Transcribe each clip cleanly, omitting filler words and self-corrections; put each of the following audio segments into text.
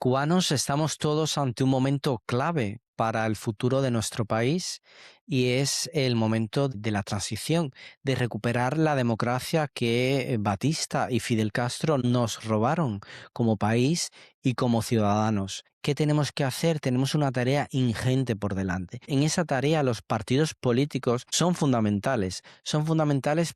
Cubanos estamos todos ante un momento clave para el futuro de nuestro país y es el momento de la transición, de recuperar la democracia que Batista y Fidel Castro nos robaron como país y como ciudadanos. ¿Qué tenemos que hacer? Tenemos una tarea ingente por delante. En esa tarea los partidos políticos son fundamentales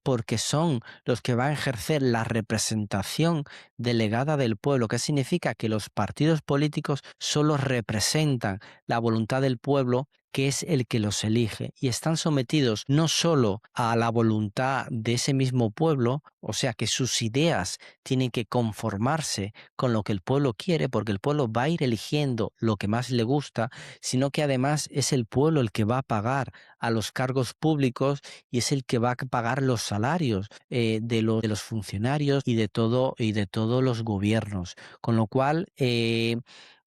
porque son los que van a ejercer la representación delegada del pueblo. ¿Qué significa? Que los partidos políticos solo representan la voluntad del pueblo, que es el que los elige, y están sometidos no solo a la voluntad de ese mismo pueblo, o sea que sus ideas tienen que conformarse con lo que el pueblo quiere, porque el pueblo va a ir eligiendo lo que más le gusta, sino que además es el pueblo el que va a pagar a los cargos públicos y es el que va a pagar los salarios de los funcionarios y de todos los gobiernos. Con lo cual,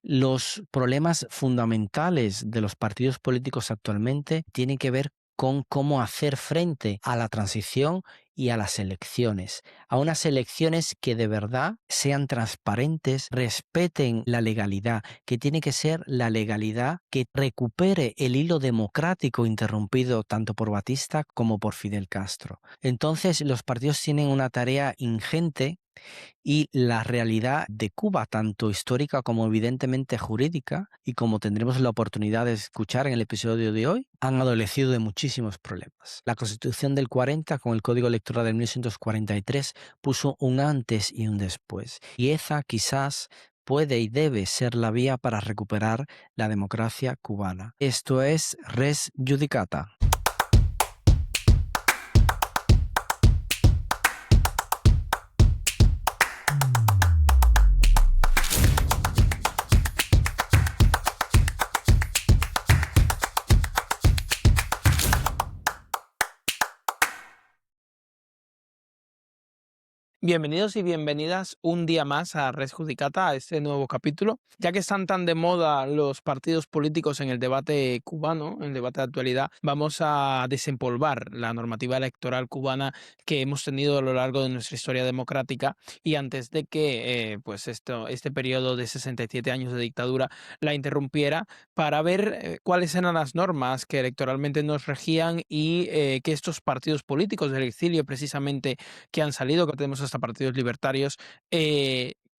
los problemas fundamentales de los partidos políticos actualmente tienen que ver con cómo hacer frente a la transición y a las elecciones, a unas elecciones que de verdad sean transparentes, respeten la legalidad, que tiene que ser la legalidad que recupere el hilo democrático interrumpido tanto por Batista como por Fidel Castro. Entonces, los partidos tienen una tarea ingente y la realidad de Cuba, tanto histórica como evidentemente jurídica, y como tendremos la oportunidad de escuchar en el episodio de hoy, han adolecido de muchísimos problemas. La Constitución del 40 con el Código Electoral de 1943 puso un antes y un después, y esa quizás puede y debe ser la vía para recuperar la democracia cubana. Esto es Res Judicata. Bienvenidos y bienvenidas un día más a Res Judicata, a este nuevo capítulo. Ya que están tan de moda los partidos políticos en el debate cubano, en el debate de actualidad, vamos a desempolvar la normativa electoral cubana que hemos tenido a lo largo de nuestra historia democrática, y antes de que este periodo de 67 años de dictadura la interrumpiera, para ver cuáles eran las normas que electoralmente nos regían y que estos partidos políticos del exilio precisamente que han salido, que tenemos hasta partidos libertarios,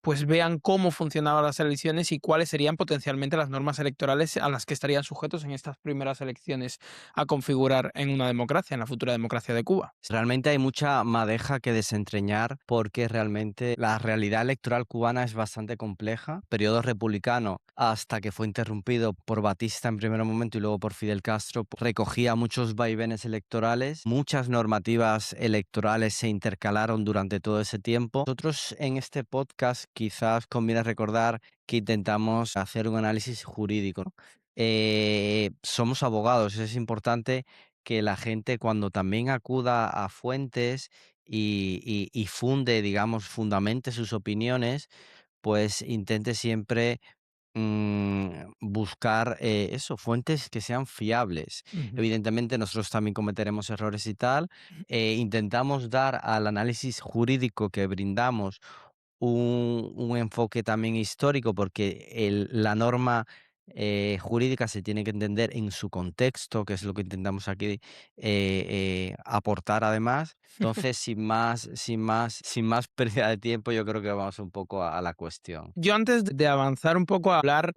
pues vean cómo funcionaban las elecciones y cuáles serían potencialmente las normas electorales a las que estarían sujetos en estas primeras elecciones a configurar en una democracia, en la futura democracia de Cuba. Realmente hay mucha madeja que desentrañar porque realmente la realidad electoral cubana es bastante compleja. Periodo republicano, hasta que fue interrumpido por Batista en primer momento y luego por Fidel Castro, recogía muchos vaivenes electorales. Muchas normativas electorales se intercalaron durante todo ese tiempo. Nosotros en este podcast quizás conviene recordar que intentamos hacer un análisis jurídico, ¿no? Somos abogados, es importante que la gente cuando también acuda a fuentes y funde, digamos, fundamente sus opiniones, pues intente siempre buscar eso, fuentes que sean fiables. Ujú. Evidentemente nosotros también cometeremos errores y tal. Intentamos dar al análisis jurídico que brindamos un enfoque también histórico, porque la norma jurídica se tiene que entender en su contexto, que es lo que intentamos aquí aportar además. Entonces, sin más pérdida de tiempo, yo creo que vamos un poco a la cuestión. Yo antes de avanzar un poco a hablar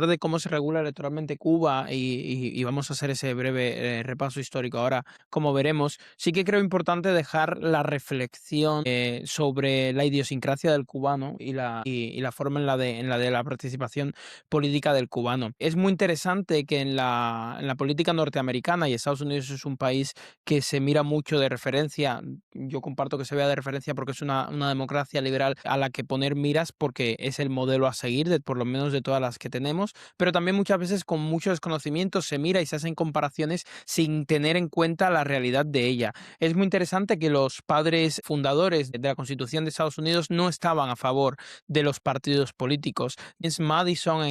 de cómo se regula electoralmente Cuba y vamos a hacer ese breve repaso histórico ahora, como veremos, sí que creo importante dejar la reflexión sobre la idiosincrasia del cubano y la forma en la de la participación política del cubano. Es muy interesante que en la política norteamericana, y Estados Unidos es un país que se mira mucho de referencia. Yo comparto que se vea de referencia porque es una democracia liberal a la que poner miras, porque es el modelo a seguir, por lo menos de todas las que tenemos, pero también muchas veces con mucho desconocimiento se mira y se hacen comparaciones sin tener en cuenta la realidad de ella. Es muy interesante que los padres fundadores de la Constitución de Estados Unidos no estaban a favor de los partidos políticos. James Madison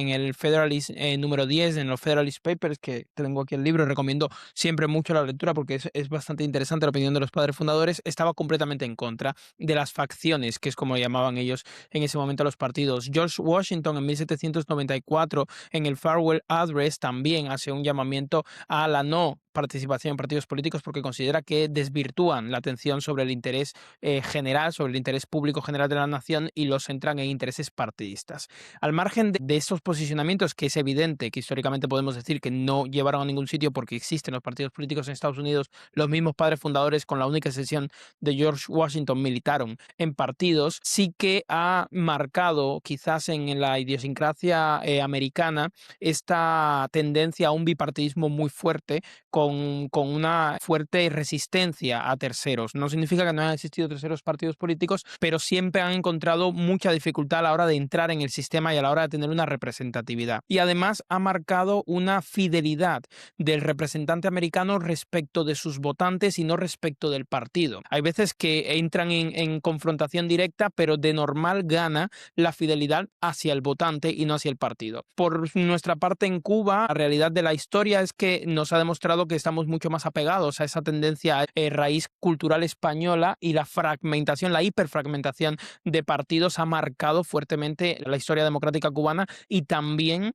número 10 en los Federalist Papers, que tengo aquí el libro, recomiendo siempre mucho la lectura porque es bastante interesante la opinión de los padres fundadores, estaba completamente en contra de las facciones, que es como llamaban ellos en ese momento a los partidos. George Washington en 1794 en el Farewell Address también hace un llamamiento a la no participación en partidos políticos porque considera que desvirtúan la atención sobre el interés general, sobre el interés público general de la nación y los centran en intereses partidistas. Al margen de estos posicionamientos, que es evidente que históricamente podemos decir que no llevaron a ningún sitio porque existen los partidos políticos en Estados Unidos, los mismos padres fundadores, con la única excepción de George Washington, militaron en partidos, sí que ha marcado quizás en la idiosincrasia americana esta tendencia a un bipartidismo muy fuerte con una fuerte resistencia a terceros. No significa que no hayan existido terceros partidos políticos, pero siempre han encontrado mucha dificultad a la hora de entrar en el sistema y a la hora de tener una representatividad. Y además ha marcado una fidelidad del representante americano respecto de sus votantes y no respecto del partido. Hay veces que entran en confrontación directa, pero de normal gana la fidelidad hacia el votante y no hacia el partido. Por nuestra parte en Cuba, la realidad de la historia es que nos ha demostrado que estamos mucho más apegados a esa tendencia raíz cultural española, y la fragmentación, la hiperfragmentación de partidos ha marcado fuertemente la historia democrática cubana y también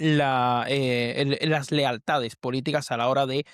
las lealtades políticas a la hora de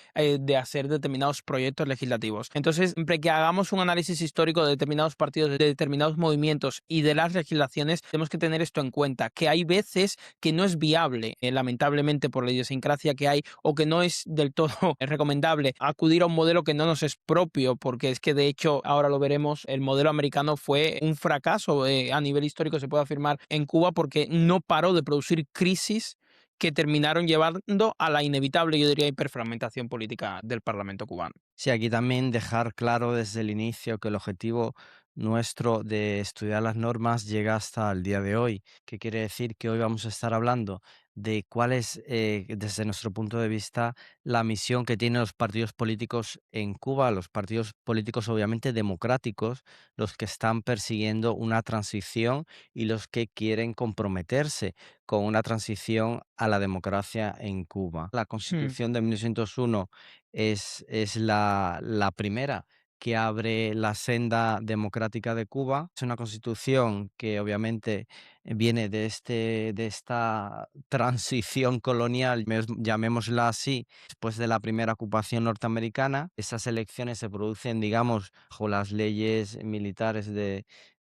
hacer determinados proyectos legislativos. Entonces, siempre que hagamos un análisis histórico de determinados partidos, de determinados movimientos y de las legislaciones, tenemos que tener esto en cuenta, que hay veces que no es viable, lamentablemente por la idiosincrasia que hay, o que no es del todo recomendable acudir a un modelo que no nos es propio, porque es que de hecho, ahora lo veremos, el modelo americano fue un fracaso a nivel histórico, se puede afirmar, en Cuba, porque no paró de producir crisis que terminaron llevando a la inevitable, yo diría, hiperfragmentación política del Parlamento cubano. Sí, aquí también dejar claro desde el inicio que el objetivo nuestro de estudiar las normas llega hasta el día de hoy, que quiere decir que hoy vamos a estar hablando de cuál es, desde nuestro punto de vista, la misión que tienen los partidos políticos en Cuba, los partidos políticos obviamente democráticos, los que están persiguiendo una transición y los que quieren comprometerse con una transición a la democracia en Cuba. La Hmm. Constitución de 1901 es la primera que abre la senda democrática de Cuba. Es una constitución que obviamente viene de esta transición colonial, llamémosla así, después de la primera ocupación norteamericana. Esas elecciones se producen, digamos, bajo las leyes militares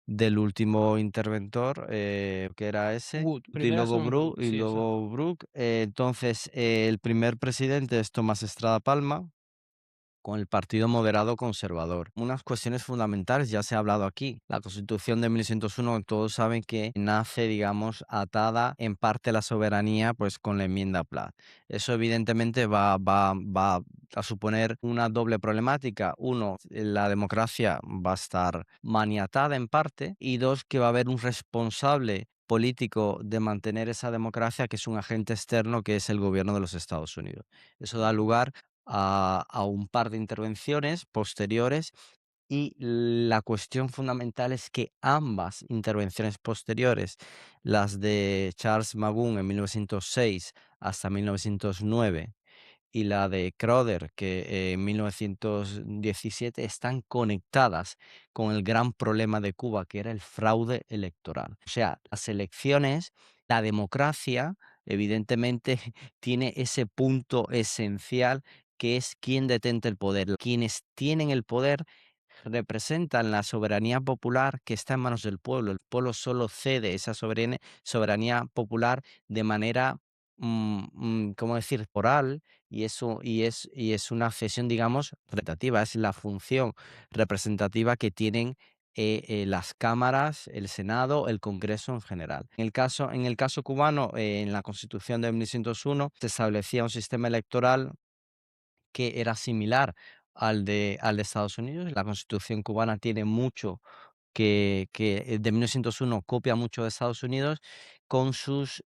del último interventor, que era ese, Wood, primero son Wood, Y sí, exacto. luego Brook. Entonces, el primer presidente es Tomás Estrada Palma, con el Partido Moderado Conservador. Unas cuestiones fundamentales, ya se ha hablado aquí. La Constitución de 1901, todos saben que nace, digamos, atada en parte a la soberanía, pues con la enmienda Platt. Eso evidentemente va a suponer una doble problemática. Uno, la democracia va a estar maniatada en parte, y dos, que va a haber un responsable político de mantener esa democracia, que es un agente externo, que es el gobierno de los Estados Unidos. Eso da lugar a un par de intervenciones posteriores, y la cuestión fundamental es que ambas intervenciones posteriores, las de Charles Magun en 1906 hasta 1909 y la de Crowder, que en 1917, están conectadas con el gran problema de Cuba, que era el fraude electoral. O sea, las elecciones, la democracia, evidentemente, tiene ese punto esencial, que es quién detenta el poder. Quienes tienen el poder representan la soberanía popular que está en manos del pueblo. El pueblo solo cede esa soberanía popular de manera, ¿cómo decir?, oral, y es una cesión, digamos, representativa. Es la función representativa que tienen las cámaras, el Senado, el Congreso en general. En el caso cubano, en la Constitución de 1901 se establecía un sistema electoral que era similar al de Estados Unidos. La Constitución cubana tiene mucho que de 1901 copia mucho de Estados Unidos, con sus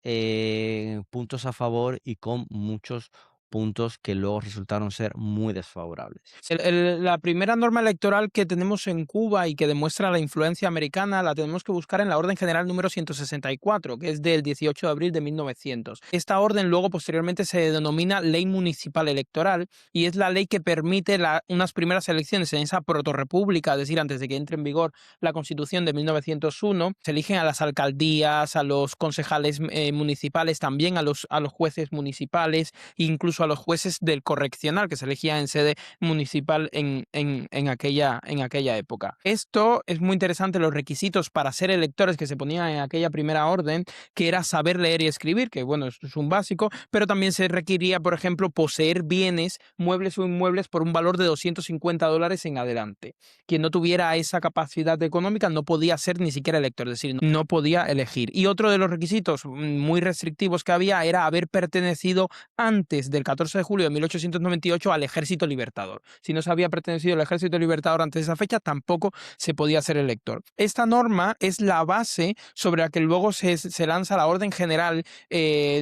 puntos a favor y con muchos puntos que luego resultaron ser muy desfavorables. La primera norma electoral que tenemos en Cuba y que demuestra la influencia americana la tenemos que buscar en la Orden General número 164, que es del 18 de abril de 1900. Esta orden luego posteriormente se denomina Ley Municipal Electoral y es la ley que permite unas primeras elecciones en esa protorrepública, es decir, antes de que entre en vigor la Constitución de 1901. Se eligen a las alcaldías, a los concejales municipales, también a los jueces municipales, incluso a los jueces del correccional que se elegía en sede municipal en aquella época. Esto es muy interesante, los requisitos para ser electores que se ponían en aquella primera orden, que era saber leer y escribir, que bueno, esto es un básico, pero también se requería, por ejemplo, poseer bienes, muebles o inmuebles por un valor de $250 en adelante. Quien no tuviera esa capacidad económica no podía ser ni siquiera elector, es decir, no podía elegir. Y otro de los requisitos muy restrictivos que había era haber pertenecido antes del 14 de julio de 1898 al Ejército Libertador. Si no se había pertenecido al Ejército Libertador antes de esa fecha, tampoco se podía ser elector. Esta norma es la base sobre la que luego se lanza la Orden General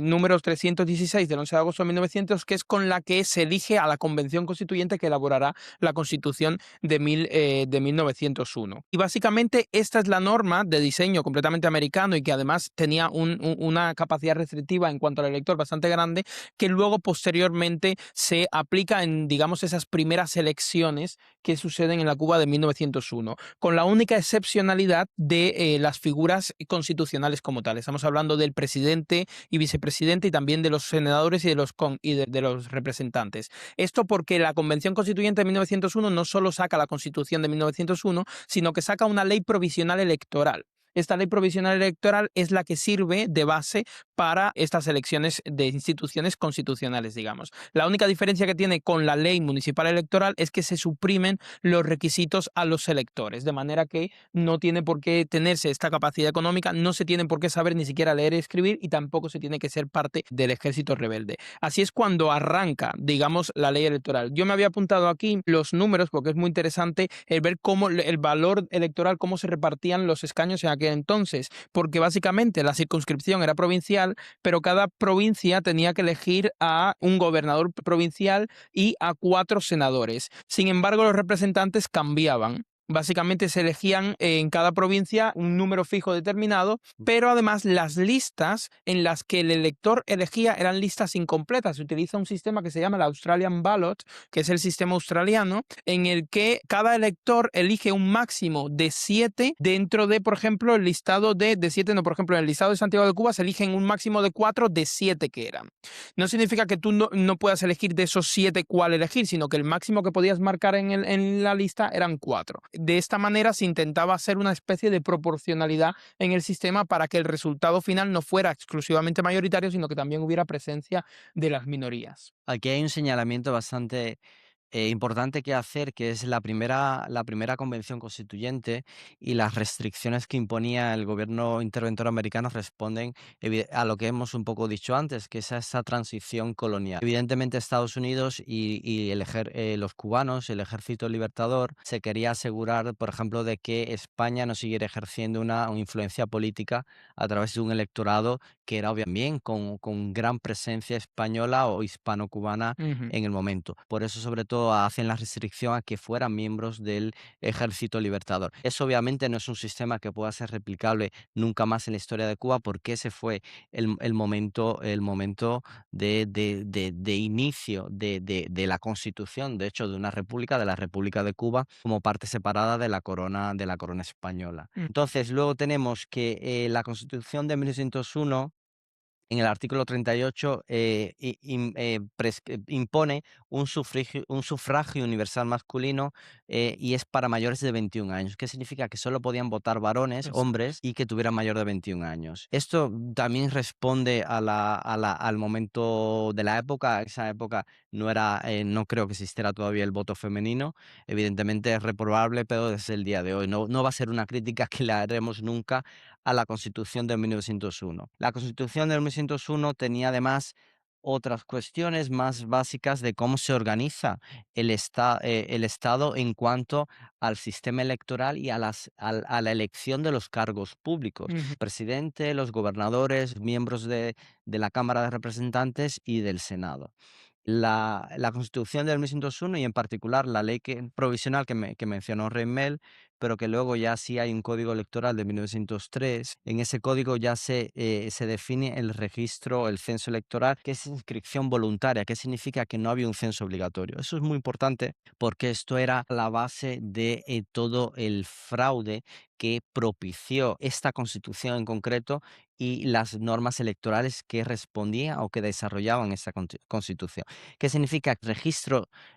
número 316 del 11 de agosto de 1900, que es con la que se elige a la Convención Constituyente que elaborará la Constitución de 1901. Y básicamente esta es la norma de diseño completamente americano y que además tenía una capacidad restrictiva en cuanto al elector bastante grande, que luego posteriormente se aplica en, digamos, esas primeras elecciones que suceden en la Cuba de 1901, con la única excepcionalidad de las figuras constitucionales como tal. Estamos hablando del presidente y vicepresidente y también de los senadores y de los representantes. Esto porque la Convención Constituyente de 1901 no solo saca la Constitución de 1901, sino que saca una ley provisional electoral. Esta ley provisional electoral es la que sirve de base para estas elecciones de instituciones constitucionales, digamos. La única diferencia que tiene con la ley municipal electoral es que se suprimen los requisitos a los electores, de manera que no tiene por qué tenerse esta capacidad económica, no se tiene por qué saber ni siquiera leer y escribir y tampoco se tiene que ser parte del ejército rebelde. Así es cuando arranca, digamos, la ley electoral. Yo me había apuntado aquí los números porque es muy interesante el ver cómo el valor electoral, cómo se repartían los escaños en aquel entonces, porque básicamente la circunscripción era provincial, pero cada provincia tenía que elegir a un gobernador provincial y a 4 senadores. Sin embargo, los representantes cambiaban. Básicamente se elegían en cada provincia un número fijo determinado, pero además las listas en las que el elector elegía eran listas incompletas. Se utiliza un sistema que se llama el Australian Ballot, que es el sistema australiano, en el que cada elector elige un máximo de 7 dentro de, por ejemplo, el listado de 7, no, por ejemplo, en el listado de Santiago de Cuba se eligen un máximo de 4 de 7 que eran. No significa que tú no puedas elegir de esos 7 cuál elegir, sino que el máximo que podías marcar en la lista eran 4. De esta manera se intentaba hacer una especie de proporcionalidad en el sistema para que el resultado final no fuera exclusivamente mayoritario, sino que también hubiera presencia de las minorías. Aquí hay un señalamiento bastante importante que hacer, que es la primera convención constituyente y las restricciones que imponía el gobierno interventor americano responden a lo que hemos un poco dicho antes, que es esa transición colonial. Evidentemente Estados Unidos y los cubanos, el Ejército Libertador, se quería asegurar, por ejemplo, de que España no siguiera ejerciendo una influencia política a través de un electorado que era obviamente bien con gran presencia española o hispano-cubana Ujú. en el momento. Por eso, sobre todo, hacen la restricción a que fueran miembros del Ejército Libertador. Eso obviamente no es un sistema que pueda ser replicable nunca más en la historia de Cuba, porque ese fue el momento de inicio de la constitución, de hecho, de una república, de la República de Cuba, como parte separada de la corona española. Mm. Entonces, luego tenemos que la Constitución de 1901 en el artículo 38 impone un sufragio universal masculino y es para mayores de 21 años. ¿Qué significa? Que solo podían votar varones, Exacto. hombres, y que tuvieran mayor de 21 años. Esto también responde al momento de la época. Esa época no creo que existiera todavía el voto femenino. Evidentemente es reprobable, pero desde el día de hoy. No va a ser una crítica que le haremos nunca a la Constitución de 1901. La Constitución de 1901 tenía además otras cuestiones más básicas de cómo se organiza el Estado en cuanto al sistema electoral y a la elección de los cargos públicos, Ujú. presidente, los gobernadores, miembros de la Cámara de Representantes y del Senado. la Constitución del 1901 y en particular la ley provisional que mencionó Reymel, pero que luego ya sí hay un código electoral de 1903. En ese código ya se define el registro, el censo electoral, que es inscripción voluntaria, que significa que no había un censo obligatorio. Eso es muy importante porque esto era la base de todo el fraude que propició esta Constitución en concreto y las normas electorales que respondían o que desarrollaban esta Constitución. ¿Qué significa?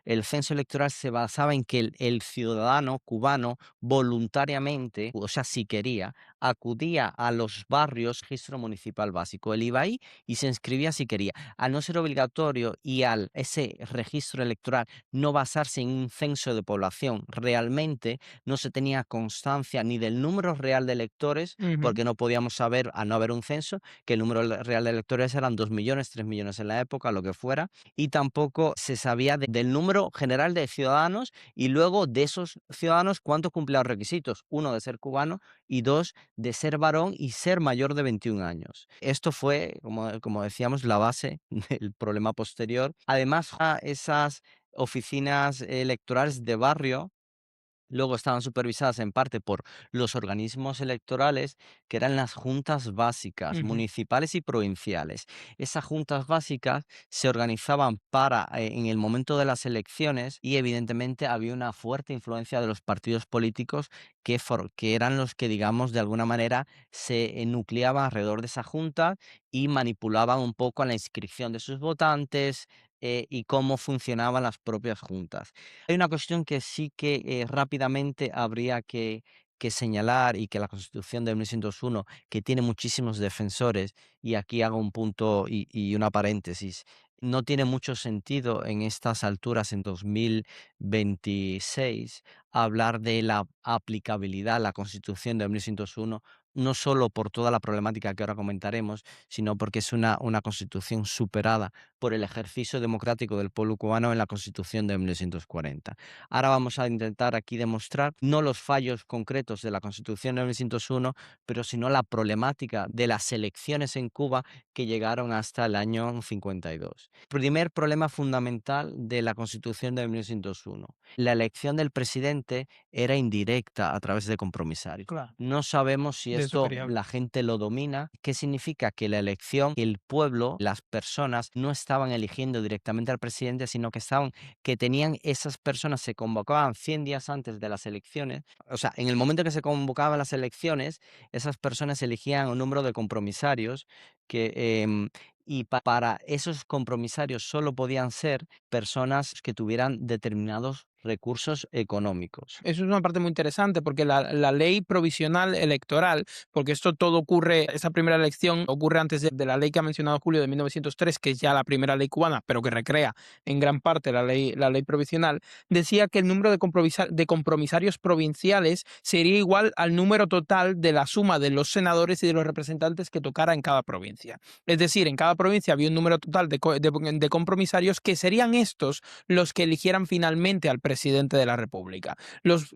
El censo electoral se basaba en que el ciudadano cubano voluntariamente, o sea, si quería, acudía a los barrios, registro municipal básico. Él iba ahí y se inscribía si quería. Al no ser obligatorio y al ese registro electoral no basarse en un censo de población, realmente no se tenía constancia ni del número real de electores, Ujú. porque no podíamos saber, al no haber un censo, que el número real de electores eran 2 millones, 3 millones en la época, lo que fuera, y tampoco se sabía del número general de ciudadanos y luego de esos ciudadanos cuántos cumplían los requisitos. Uno, de ser cubano y dos, de ser varón y ser mayor de 21 años. Esto fue, como decíamos, la base del problema posterior. Además, esas oficinas electorales de barrio luego estaban supervisadas en parte por los organismos electorales, que eran las juntas básicas, Ujú. municipales y provinciales. Esas juntas básicas se organizaban en el momento de las elecciones y evidentemente había una fuerte influencia de los partidos políticos que eran los que, digamos, de alguna manera se nucleaban alrededor de esa junta y manipulaban un poco a la inscripción de sus votantes y cómo funcionaban las propias juntas. Hay una cuestión que sí que rápidamente habría que señalar y que la Constitución de 1901, que tiene muchísimos defensores, y aquí hago un punto y una paréntesis, no tiene mucho sentido en estas alturas, en 2026, hablar de la aplicabilidad a la Constitución de 1901, no solo por toda la problemática que ahora comentaremos, sino porque es una Constitución superada por el ejercicio democrático del pueblo cubano en la Constitución de 1940. Ahora vamos a intentar aquí demostrar no los fallos concretos de la Constitución de 1901, pero sino la problemática de las elecciones en Cuba que llegaron hasta el año 52. Primer problema fundamental de la Constitución de 1901. La elección del presidente era indirecta a través de compromisarios. Claro, No sabemos si de eso esto quería hablar. la gente lo domina. ¿Qué significa? Que la elección, el pueblo, las personas no estaban eligiendo directamente al presidente, sino que tenían esas personas, se convocaban 100 días antes de las elecciones. O sea, en el momento que se convocaban las elecciones, esas personas elegían un número de compromisarios que, para esos compromisarios solo podían ser personas que tuvieran determinados recursos económicos. Eso es una parte muy interesante porque la ley provisional electoral, porque esto todo ocurre, esa primera elección ocurre antes de la ley que ha mencionado Julio de 1903, que es ya la primera ley cubana, pero que recrea en gran parte la ley provisional, decía que el número de compromisarios provinciales sería igual al número total de la suma de los senadores y de los representantes que tocara en cada provincia. Es decir, en cada provincia había un número total de compromisarios que serían estos los que eligieran finalmente al presidente de la República. Los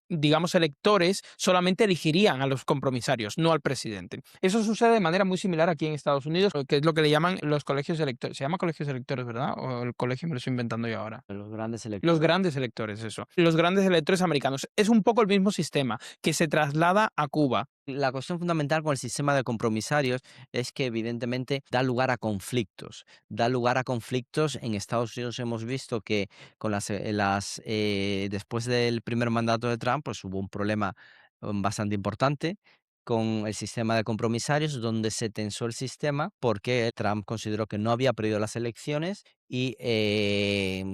digamos, electores solamente elegirían a los compromisarios, no al presidente. Eso sucede de manera muy similar aquí en Estados Unidos, que es lo que le llaman los colegios electores. Se llama colegios electores, ¿verdad? O el colegio me lo estoy inventando yo ahora. Los grandes Los electores. grandes electores, eso. Los grandes electores americanos. Es un poco el mismo sistema que se traslada a Cuba. La cuestión fundamental con el sistema de compromisarios es que evidentemente da lugar a conflictos. Da lugar a conflictos. En Estados Unidos hemos visto que después del primer mandato de Trump, pues hubo un problema bastante importante con el sistema de compromisarios, donde se tensó el sistema porque Trump consideró que no había perdido las elecciones y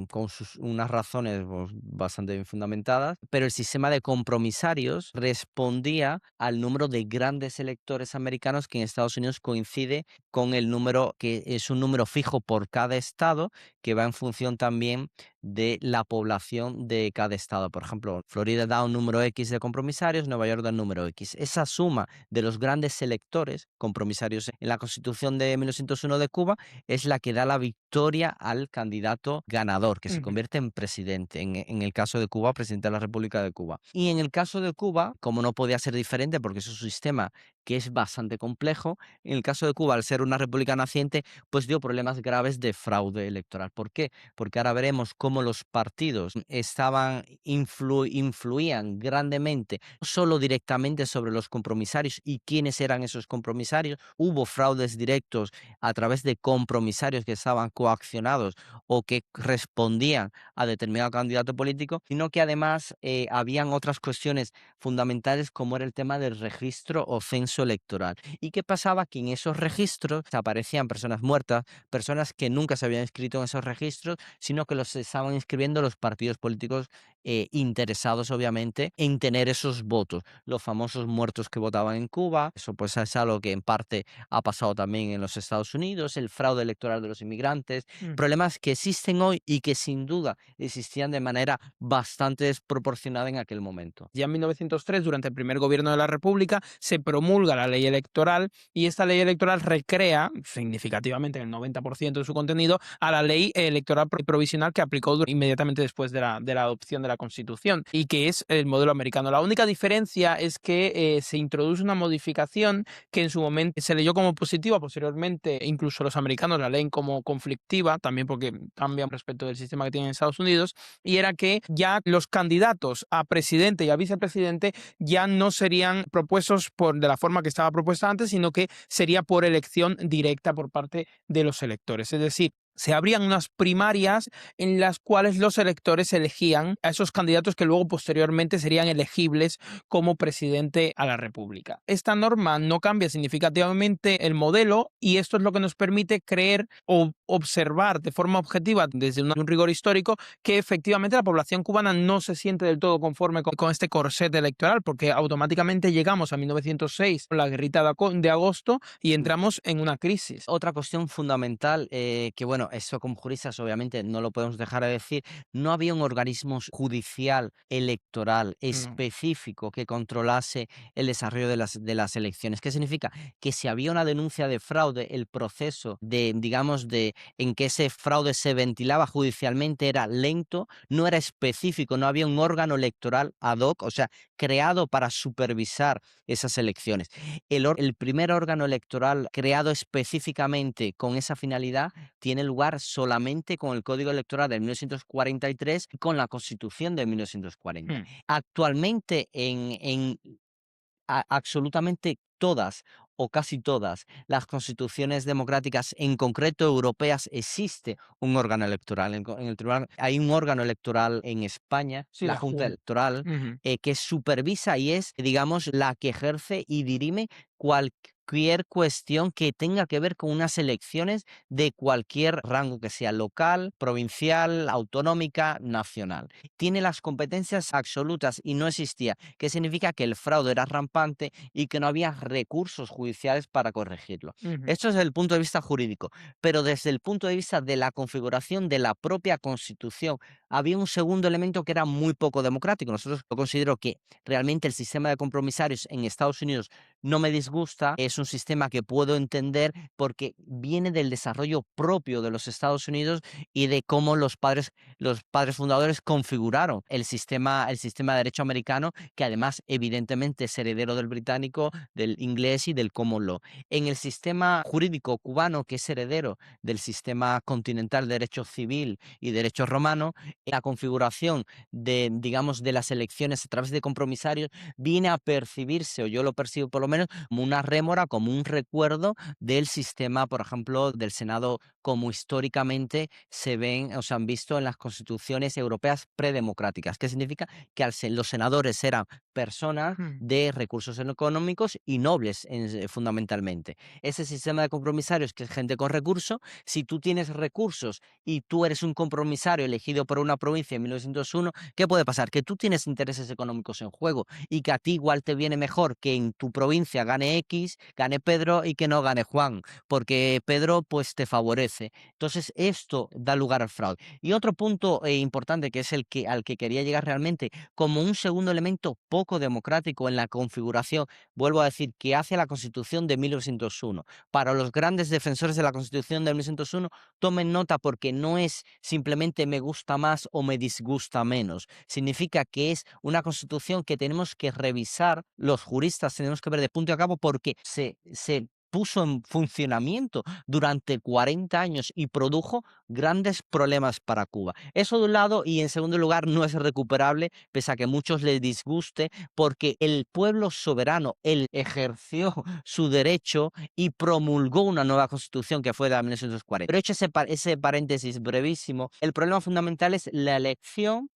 con unas razones pues, bastante bien fundamentadas, pero el sistema de compromisarios respondía al número de grandes electores americanos que en Estados Unidos coincide con el número que es un número fijo por cada estado que va en función también de la población de cada estado. Por ejemplo, Florida da un número X de compromisarios, Nueva York da un número X. Esa suma de los grandes electores compromisarios en la Constitución de 1901 de Cuba es la que da la victoria al candidato ganador, que se Ujú. convierte en presidente, en el caso de Cuba, presidente de la República de Cuba. Y en el caso de Cuba, como no podía ser diferente, porque es un sistema que es bastante complejo. En el caso de Cuba, al ser una república naciente, pues dio problemas graves de fraude electoral. ¿Por qué? Porque ahora veremos cómo los partidos influían grandemente, no solo directamente sobre los compromisarios y quiénes eran esos compromisarios. Hubo fraudes directos a través de compromisarios que estaban coaccionados o que respondían a determinado candidato político, sino que además habían otras cuestiones fundamentales como era el tema del registro o censo electoral. ¿Y qué pasaba? Que en esos registros aparecían personas muertas, personas que nunca se habían inscrito en esos registros, sino que los estaban inscribiendo los partidos políticos interesados, obviamente, en tener esos votos. Los famosos muertos que votaban en Cuba, eso pues es algo que en parte ha pasado también en los Estados Unidos, el fraude electoral de los inmigrantes, Mm. problemas que existen hoy y que sin duda existían de manera bastante desproporcionada en aquel momento. Ya en 1903, durante el primer gobierno de la República, se promulga la ley electoral y esta ley electoral recrea significativamente en el 90% de su contenido a la ley electoral provisional que aplicó inmediatamente después de la adopción de la Constitución y que es el modelo americano. La única diferencia es que se introduce una modificación que en su momento se leyó como positiva, posteriormente incluso los americanos la leen como conflictiva, también porque cambian respecto del sistema que tienen en Estados Unidos, y era que ya los candidatos a presidente y a vicepresidente ya no serían propuestos de la forma que estaba propuesta antes, sino que sería por elección directa por parte de los electores. Es decir, se abrían unas primarias en las cuales los electores elegían a esos candidatos que luego posteriormente serían elegibles como presidente a la República. Esta norma no cambia significativamente el modelo y esto es lo que nos permite creer o observar de forma objetiva desde un rigor histórico que efectivamente la población cubana no se siente del todo conforme con este corset electoral, porque automáticamente llegamos a 1906, con la guerrita de agosto, y entramos en una crisis. Otra cuestión fundamental, que bueno, eso como juristas obviamente no lo podemos dejar de decir, no había un organismo judicial electoral No. específico que controlase el desarrollo de las elecciones. ¿Qué significa? Que si había una denuncia de fraude, el proceso de, digamos, de en que ese fraude se ventilaba judicialmente era lento, no era específico, no había un órgano electoral ad hoc, o sea, creado para supervisar esas elecciones. El primer órgano electoral creado específicamente con esa finalidad tiene lugar solamente con el Código Electoral de 1943 y con la Constitución de 1940. Hmm. Actualmente absolutamente todas o casi todas las constituciones democráticas, en concreto europeas, existe un órgano electoral. En el tribunal hay un órgano electoral en España, Sí, la la Junta Junta. Electoral, que supervisa y es, digamos, la que ejerce y dirime cualquier cuestión que tenga que ver con unas elecciones de cualquier rango, que sea local, provincial, autonómica, nacional. Tiene las competencias absolutas y no existía, que significa que el fraude era rampante y que no había recursos judiciales para corregirlo. Esto es desde el punto de vista jurídico, pero desde el punto de vista de la configuración de la propia Constitución, había un segundo elemento que era muy poco democrático. Nosotros yo considero que realmente el sistema de compromisarios en Estados Unidos no me disgusta, es un sistema que puedo entender porque viene del desarrollo propio de los Estados Unidos y de cómo los padres fundadores configuraron el sistema de derecho americano, que además evidentemente es heredero del británico, del inglés y del common law. En el sistema jurídico cubano, que es heredero del sistema continental de derecho civil y derecho romano, la configuración de, digamos, de las elecciones a través de compromisarios viene a percibirse, o yo lo percibo por lo menos, como una rémora, como un recuerdo del sistema, por ejemplo, del Senado, como históricamente se ven o se han visto en las constituciones europeas predemocráticas. ¿Qué significa? Que los senadores eran personas Hmm. de recursos económicos y nobles fundamentalmente. Ese sistema de compromisarios, que es gente con recursos, si tú tienes recursos y tú eres un compromisario elegido por una provincia en 1901, ¿qué puede pasar? Que tú tienes intereses económicos en juego y que a ti igual te viene mejor que en tu provincia gane X, gane Pedro y que no gane Juan, porque Pedro pues te favorece. Entonces esto da lugar al fraude. Y otro punto importante, que es al que quería llegar realmente, como un segundo elemento poco poco democrático en la configuración, vuelvo a decir, que hace la Constitución de 1901. Para los grandes defensores de la Constitución de 1901, tomen nota porque no es simplemente me gusta más o me disgusta menos. Significa que es una Constitución que tenemos que revisar, los juristas tenemos que ver de punto y a cabo porque se puso en funcionamiento durante 40 años y produjo grandes problemas para Cuba. Eso de un lado, y en segundo lugar no es recuperable, pese a que a muchos les disguste, porque el pueblo soberano, él ejerció su derecho y promulgó una nueva constitución que fue de 1940. Pero hecho ese paréntesis brevísimo, el problema fundamental es la elección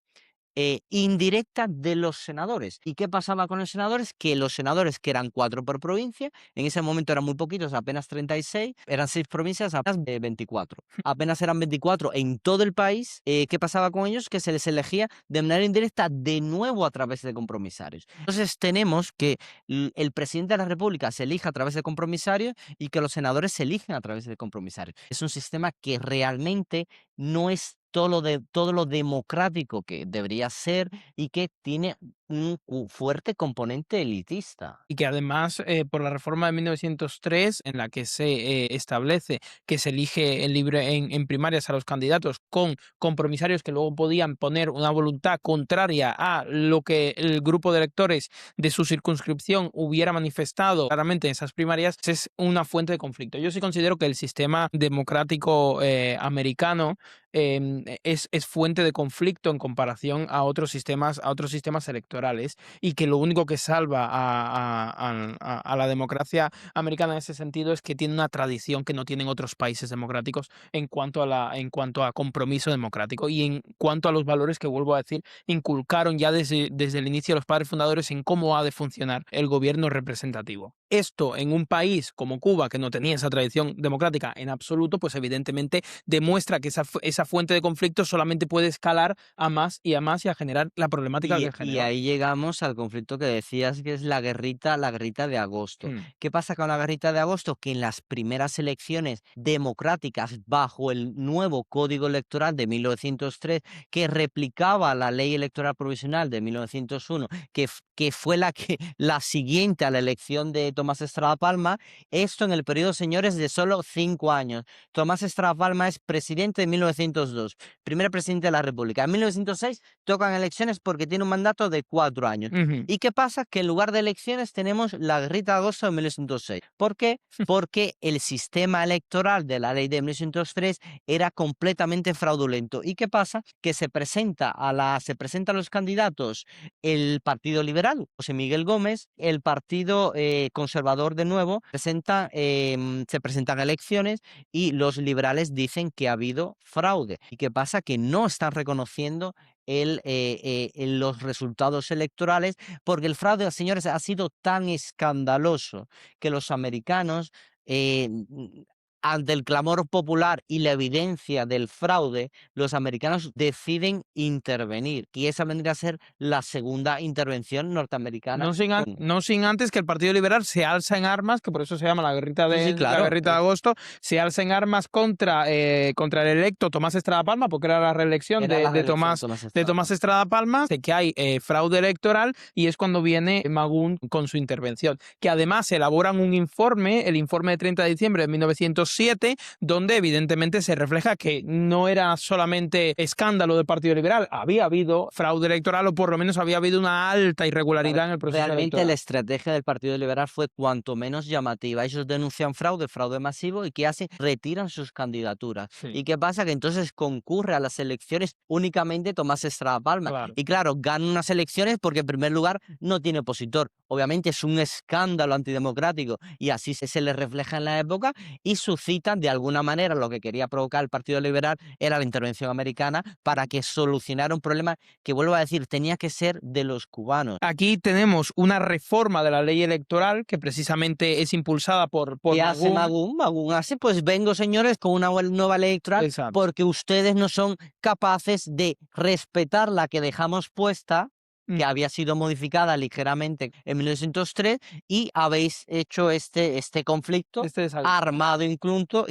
indirecta de los senadores. ¿Y qué pasaba con los senadores? Que los senadores, que eran 4 por provincia, en ese momento eran muy poquitos, apenas 36, eran 6 provincias, apenas 24. Apenas eran 24 en todo el país. ¿Qué pasaba con ellos? Que se les elegía de manera indirecta de nuevo a través de compromisarios. Entonces tenemos que el presidente de la República se elija a través de compromisarios y que los senadores se eligen a través de compromisarios. Es un sistema que realmente no es todo lo democrático que debería ser y que tiene un fuerte componente elitista. Y que además, por la reforma de 1903, en la que se establece que se elige en primarias a los candidatos con compromisarios que luego podían poner una voluntad contraria a lo que el grupo de electores de su circunscripción hubiera manifestado claramente en esas primarias, es una fuente de conflicto. Yo sí considero que el sistema democrático americano es fuente de conflicto en comparación a otros sistemas electorales, y que lo único que salva a la democracia americana en ese sentido es que tiene una tradición que no tienen otros países democráticos en cuanto a compromiso democrático y en cuanto a los valores que, vuelvo a decir, inculcaron ya desde el inicio de los padres fundadores en cómo ha de funcionar el gobierno representativo. Esto en un país como Cuba, que no tenía esa tradición democrática en absoluto, pues evidentemente demuestra que esa fuente de conflicto solamente puede escalar a más y a más y a generar la problemática que Y generó. ahí llegamos al conflicto que decías, que es la guerrita de agosto. Mm. ¿Qué pasa con la guerrita de agosto? Que en las primeras elecciones democráticas bajo el nuevo Código Electoral de 1903, que replicaba la Ley Electoral Provisional de 1901, que fue la siguiente a la elección de Tomás Estrada Palma, esto en el periodo, señores, de solo 5 años. Tomás Estrada Palma es presidente de 1902, primer presidente de la República. En 1906 tocan elecciones porque tiene un mandato de 4 años. Ujú. ¿Y qué pasa? Que en lugar de elecciones tenemos la guerrita de agosto de 1906. ¿Por qué? Porque el sistema electoral de la ley de 1903 era completamente fraudulento. ¿Y qué pasa? Que se presentan los candidatos el Partido Liberal, José Miguel Gómez, el Partido Conservador de nuevo, se presentan elecciones y los liberales dicen que ha habido fraude. ¿Y qué pasa? Que no están reconociendo los resultados electorales, porque el fraude, señores, ha sido tan escandaloso que los americanos, ante el clamor popular y la evidencia del fraude, los americanos deciden intervenir. Y esa vendría a ser la segunda intervención norteamericana. No sin antes que el Partido Liberal se alza en armas, que por eso se llama Sí, sí, la claro. guerrita de agosto, se alza en armas contra el electo Tomás Estrada Palma, porque era la reelección Era la reelección de De Tomás Estrada Palma, de que hay fraude electoral, y es cuando viene Magún con su intervención. Que además elaboran un informe, el informe de 30 de diciembre de 1907, donde evidentemente se refleja que no era solamente escándalo del Partido Liberal, había habido fraude electoral, o por lo menos había habido una alta irregularidad en el proceso Realmente electoral. la estrategia del Partido Liberal fue cuanto menos llamativa. Ellos denuncian fraude masivo, y ¿qué hacen? Retiran sus candidaturas. Sí, ¿Y qué pasa? Que entonces concurre a las elecciones únicamente Tomás Estrada Palma. claro. Y claro, gana unas elecciones porque en primer lugar no tiene opositor. Obviamente es un escándalo antidemocrático y así se le refleja en la época, y suscitan de alguna manera lo que quería provocar el Partido Liberal era la intervención americana para que solucionara un problema que, vuelvo a decir, tenía que ser de los cubanos. Aquí tenemos una reforma de la ley electoral que precisamente es impulsada por ¿Qué hace Magún. Magún? Magún hace, pues vengo, señores, con una nueva ley electoral Exacto. porque ustedes no son capaces de respetar la que dejamos puesta que había sido modificada ligeramente en 1903 y habéis hecho este conflicto Este es armado incluso.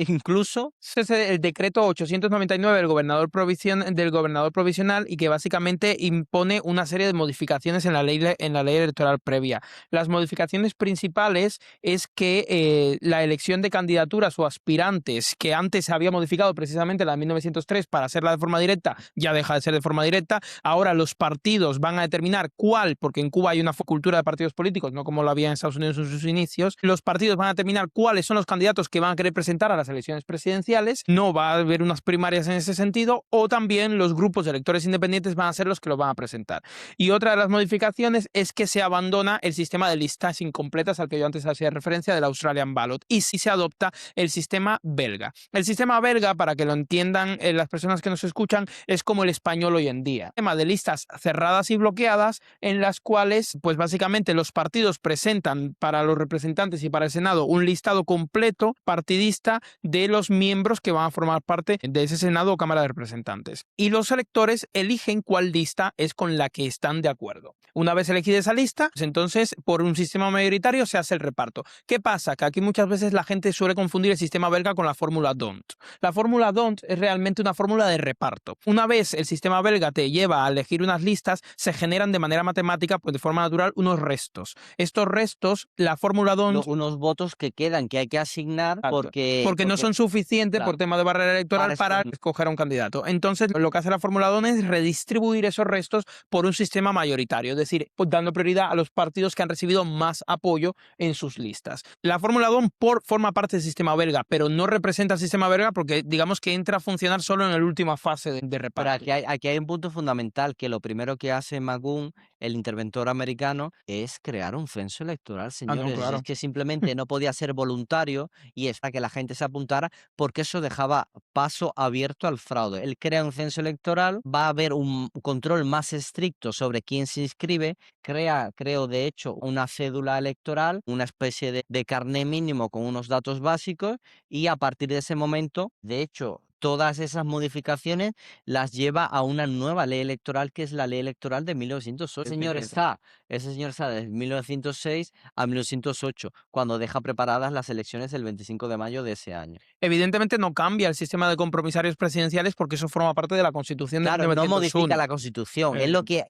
Es el decreto 899 del gobernador provisional y que básicamente impone una serie de modificaciones en la ley electoral previa. Las modificaciones principales es que la elección de candidaturas o aspirantes que antes se había modificado precisamente la de 1903 para hacerla de forma directa, ya deja de ser de forma directa. Ahora los partidos van a determinar cuál, porque en Cuba hay una cultura de partidos políticos, no como lo había en Estados Unidos en sus inicios, los partidos van a determinar cuáles son los candidatos que van a querer presentar a las elecciones presidenciales. No va a haber unas primarias en ese sentido, o también los grupos de electores independientes van a ser los que lo van a presentar. Y otra de las modificaciones es que se abandona el sistema de listas incompletas al que yo antes hacía referencia del Australian Ballot y sí se adopta el sistema belga. El sistema belga, para que lo entiendan las personas que nos escuchan, es como el español hoy en día. Tema de listas cerradas y bloqueadas en las cuales, pues básicamente los partidos presentan para los representantes y para el Senado un listado completo partidista de los miembros que van a formar parte de ese Senado o Cámara de Representantes. Y los electores eligen cuál lista es con la que están de acuerdo. Una vez elegida esa lista, pues entonces por un sistema mayoritario se hace el reparto. ¿Qué pasa? Que aquí muchas veces la gente suele confundir el sistema belga con la fórmula D'Hondt. La fórmula D'Hondt es realmente una fórmula de reparto. Una vez el sistema belga te lleva a elegir unas listas, se generan de manera matemática, pues de forma natural, unos restos. Estos restos, la fórmula D'Hondt... Unos votos que quedan, que hay que asignar porque no son suficientes por tema de barrera electoral para escoger a un candidato. Entonces, lo que hace la fórmula D'Hondt es redistribuir esos restos por un sistema mayoritario, es decir, pues dando prioridad a los partidos que han recibido más apoyo en sus listas. La fórmula D'Hondt forma parte del sistema belga, pero no representa el sistema belga porque digamos que entra a funcionar solo en la última fase de reparto. Pero aquí hay un punto fundamental, que lo primero que hace Magún, el interventor americano, es crear un censo electoral, señores. No, claro. Es que simplemente no podía ser voluntario y es para que la gente se apuntara, porque eso dejaba paso abierto al fraude. Él crea un censo electoral, va a haber un control más estricto sobre quién se inscribe, creo de hecho, una cédula electoral, una especie de carné mínimo con unos datos básicos, y a partir de ese momento, de hecho, todas esas modificaciones las lleva a una nueva ley electoral, que es la ley electoral de 1908. Ese señor está desde 1906 a 1908, cuando deja preparadas las elecciones el 25 de mayo de ese año. Evidentemente no cambia el sistema de compromisarios presidenciales porque eso forma parte de la Constitución de Claro, no 1901. modifica la Constitución.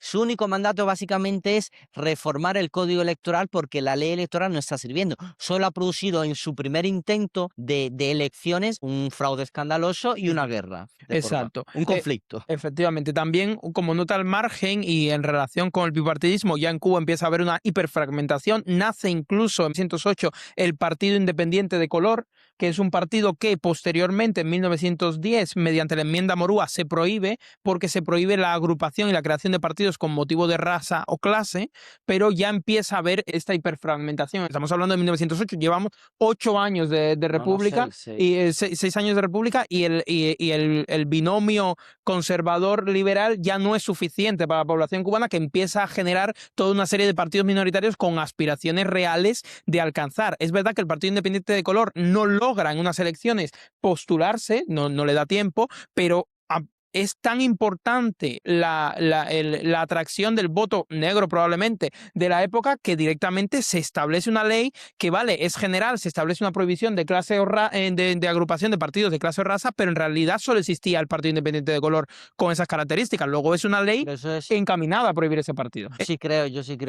Su único mandato básicamente es reformar el Código Electoral, porque la ley electoral no está sirviendo. Solo ha producido en su primer intento de elecciones un fraude escandaloso y una guerra. Exacto. Un conflicto. Efectivamente. También, como nota al margen y en relación con el bipartidismo, ya en Cuba empieza a haber una hiperfragmentación. Nace incluso en 1908 el Partido Independiente de Color, que es un partido que posteriormente, en 1910, mediante la enmienda Morúa, se prohíbe, porque se prohíbe la agrupación y la creación de partidos con motivo de raza o clase, pero ya empieza a haber esta hiperfragmentación. Estamos hablando de 1908, llevamos 8 años de república, y 6 años de república, y el binomio conservador-liberal ya no es suficiente para la población cubana, que empieza a generar toda una serie de partidos minoritarios con aspiraciones reales de alcanzar. Es verdad que el Partido Independiente de Color no logra en unas elecciones postularse, no le da tiempo, pero es tan importante la atracción del voto negro probablemente de la época, que directamente se establece una ley que, vale, es general, se establece una prohibición de clase o de agrupación de partidos de clase o raza, pero en realidad solo existía el Partido Independiente de Color con esas características. Luego es una ley encaminada a prohibir ese partido. Yo sí creo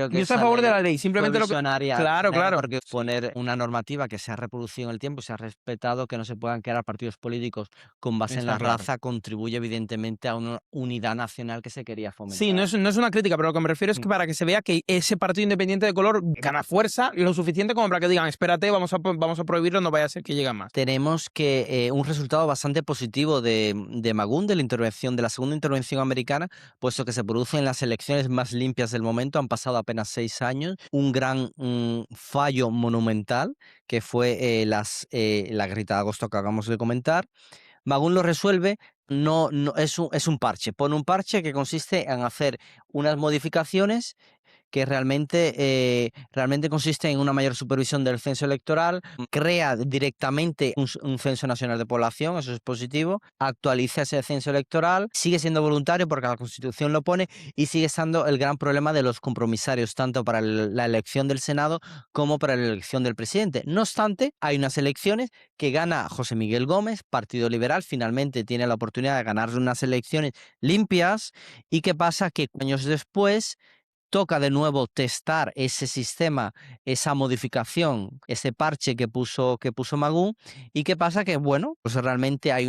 que yo estoy a favor de la ley, simplemente lo que... Claro. Porque poner una normativa que se ha reproducido en el tiempo, se ha respetado, que no se puedan crear partidos políticos con base en la raza, contribuye evidentemente a una unidad nacional que se quería fomentar. Sí, no es una crítica, pero lo que me refiero es que para que se vea que ese Partido Independiente de Color gana fuerza lo suficiente como para que digan, espérate, vamos a prohibirlo, no vaya a ser que llegue más. Tenemos que un resultado bastante positivo de Magún, de la segunda intervención americana, puesto que se producen las elecciones más limpias del momento. Han pasado apenas 6 años. Un gran fallo monumental, que fue la Guerrita de Agosto que acabamos de comentar. Magún lo resuelve, no es un parche. Pone un parche que consiste en hacer unas modificaciones que realmente consiste en una mayor supervisión del censo electoral, crea directamente un censo nacional de población, eso es positivo, actualiza ese censo electoral, sigue siendo voluntario porque la Constitución lo pone y sigue estando el gran problema de los compromisarios, tanto para la elección del Senado como para la elección del presidente. No obstante, hay unas elecciones que gana José Miguel Gómez, Partido Liberal, finalmente tiene la oportunidad de ganar unas elecciones limpias. ¿Y qué pasa? Que años después toca de nuevo testar ese sistema, esa modificación, ese parche que puso Magún. ¿Y qué pasa? Que bueno, pues realmente hay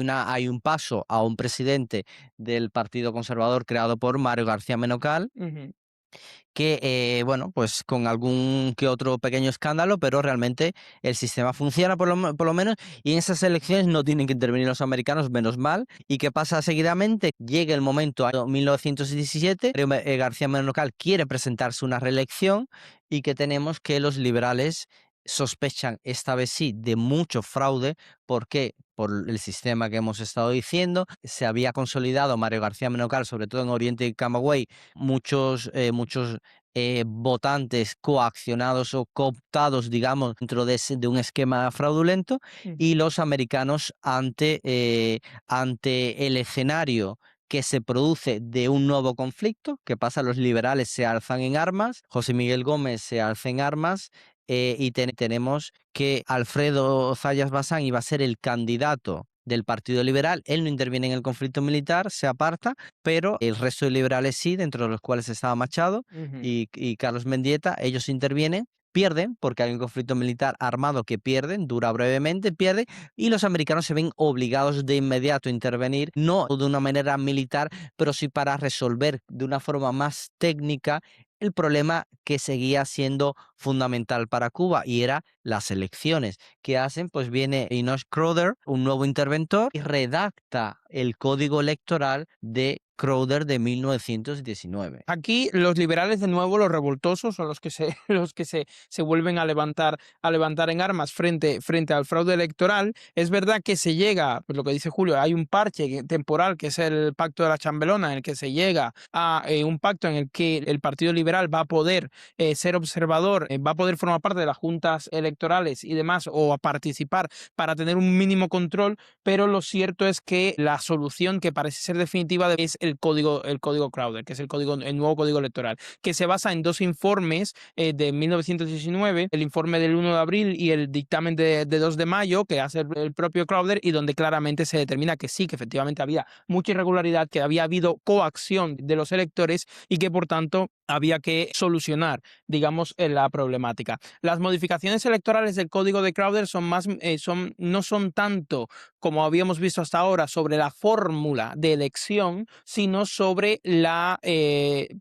un paso a un presidente del Partido Conservador creado por Mario García Menocal, Ujú. que, bueno, pues con algún que otro pequeño escándalo, pero realmente el sistema funciona por lo menos, y en esas elecciones no tienen que intervenir los americanos, menos mal. ¿Y qué pasa seguidamente? Llega el momento, año 1917, García Menocal quiere presentarse una reelección y que tenemos que los liberales sospechan esta vez sí de mucho fraude. ¿Por qué? Por el sistema que hemos estado diciendo. Se había consolidado Mario García Menocal, sobre todo en Oriente y Camagüey, muchos votantes coaccionados o cooptados, digamos, dentro de un esquema fraudulento, Ujú. y los americanos ante el escenario que se produce de un nuevo conflicto. ¿Qué pasa? Los liberales se alzan en armas, José Miguel Gómez se alza en armas, y tenemos que Alfredo Zayas Bazán iba a ser el candidato del Partido Liberal. Él no interviene en el conflicto militar, se aparta, pero el resto de liberales sí, dentro de los cuales estaba Machado Ujú. y Carlos Mendieta. Ellos intervienen, pierden, porque hay un conflicto militar armado que pierden, dura brevemente, pierden, y los americanos se ven obligados de inmediato a intervenir, no de una manera militar, pero sí para resolver de una forma más técnica el problema que seguía siendo fundamental para Cuba, y era las elecciones. ¿Qué hacen? Pues viene Enoch Crowder, un nuevo interventor, y redacta el código electoral de Crowder de 1919. Aquí los liberales, de nuevo, los revoltosos, son los que se, los que se vuelven a levantar en armas frente al fraude electoral. Es verdad que se llega, pues lo que dice Julio, hay un parche temporal que es el pacto de la Chambelona, en el que se llega a un pacto en el que el Partido Liberal va a poder ser observador, va a poder formar parte de las juntas electorales y demás, o a participar para tener un mínimo control, pero lo cierto es que la solución que parece ser definitiva es el código Crowder, que es el nuevo código electoral, que se basa en dos informes de 1919, el informe del 1 de abril y el dictamen de 2 de mayo, que hace el propio Crowder, y donde claramente se determina que sí, que efectivamente había mucha irregularidad, que había habido coacción de los electores y que por tanto había que solucionar, digamos, la problemática. Las modificaciones electorales del código de Crowder no son tanto, como habíamos visto hasta ahora, sobre la fórmula de elección, sino sobre la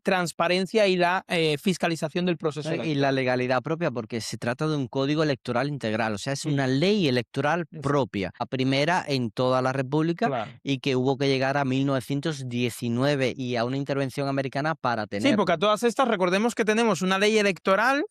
transparencia y la fiscalización del proceso Y la electoral. legalidad propia, porque se trata de un código electoral integral, o sea, es Sí, una ley electoral exacto, propia, la primera en toda la República, claro. y que hubo que llegar a 1919 y a una intervención americana para Sí, porque a tenerlo. todas estas recordemos que tenemos una ley electoral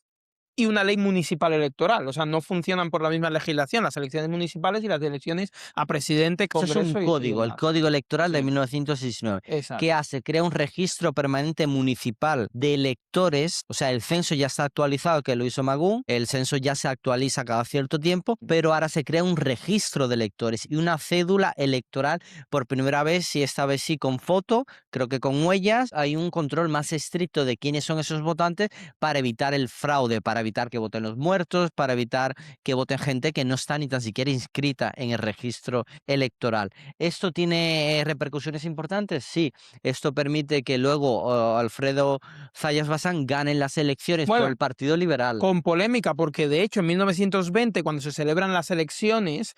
y una ley municipal electoral. O sea, no funcionan por la misma legislación las elecciones municipales y las elecciones a presidente, Eso es un Congreso y código, el demás. Código Electoral de Sí, 1919. ¿Qué exacto. hace? Crea un registro permanente municipal de electores, o sea, el censo ya está actualizado, que lo hizo Magún, el censo ya se actualiza cada cierto tiempo, pero ahora se crea un registro de electores y una cédula electoral por primera vez, y esta vez sí con foto, creo que con huellas. Hay un control más estricto de quiénes son esos votantes para evitar el fraude, para evitar que voten los muertos, para evitar que voten gente que no está ni tan siquiera inscrita en el registro electoral. ¿Esto tiene repercusiones importantes? Sí. Esto permite que luego Alfredo Zayas Bazán gane las elecciones por Bueno, el Partido Liberal. con polémica, porque de hecho en 1920, cuando se celebran las elecciones,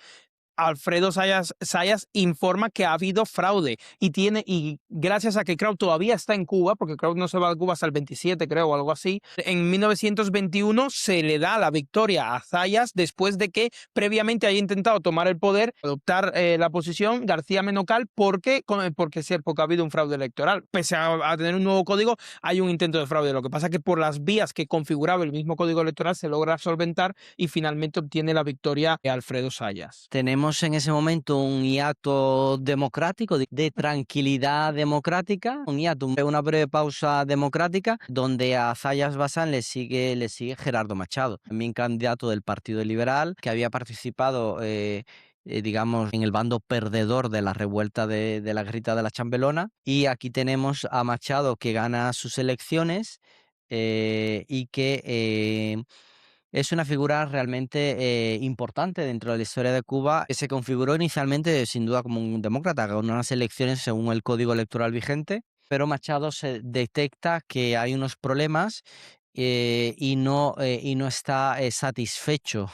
Alfredo Zayas informa que ha habido fraude y gracias a que Kraut todavía está en Cuba, porque Kraut no se va a Cuba hasta el 27, creo, o algo así, en 1921 se le da la victoria a Zayas después de que previamente haya intentado tomar el poder, adoptar la posición García Menocal, porque ha habido un fraude electoral. Pese a tener un nuevo código, hay un intento de fraude. Lo que pasa es que por las vías que configuraba el mismo código electoral se logra solventar y finalmente obtiene la victoria Alfredo Zayas. Tenemos tenemos en ese momento un hiato democrático, de tranquilidad democrática, un hiato, una breve pausa democrática, donde a Zayas Basan le sigue Gerardo Machado, también candidato del Partido Liberal, que había participado, digamos, en el bando perdedor de la revuelta de la Grita de la Chambelona. Y aquí tenemos a Machado, que gana sus elecciones, y que es una figura realmente importante dentro de la historia de Cuba, que se configuró inicialmente sin duda como un demócrata, con unas elecciones según el código electoral vigente, pero Machado se detecta que hay unos problemas, y no está satisfecho.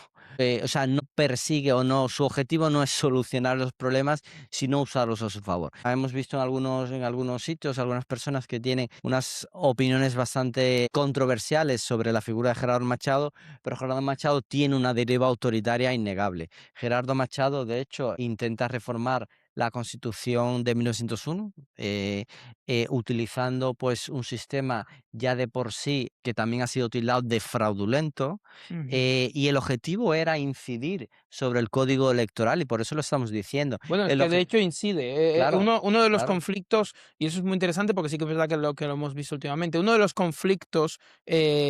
O sea, no persigue, o no, su objetivo no es solucionar los problemas, sino usarlos a su favor. Hemos visto en algunos sitios algunas personas que tienen unas opiniones bastante controversiales sobre la figura de Gerardo Machado, pero Gerardo Machado tiene una deriva autoritaria innegable. Gerardo Machado, de hecho, intenta reformar la Constitución de 1901, utilizando pues un sistema ya de por sí que también ha sido tildado de fraudulento, Ujú. y el objetivo era incidir sobre el código electoral, y por eso lo estamos diciendo. Bueno, es El que de oje- hecho incide. claro, Uno de los claro. conflictos, y eso es muy interesante porque sí que es verdad que lo hemos visto últimamente, uno de los conflictos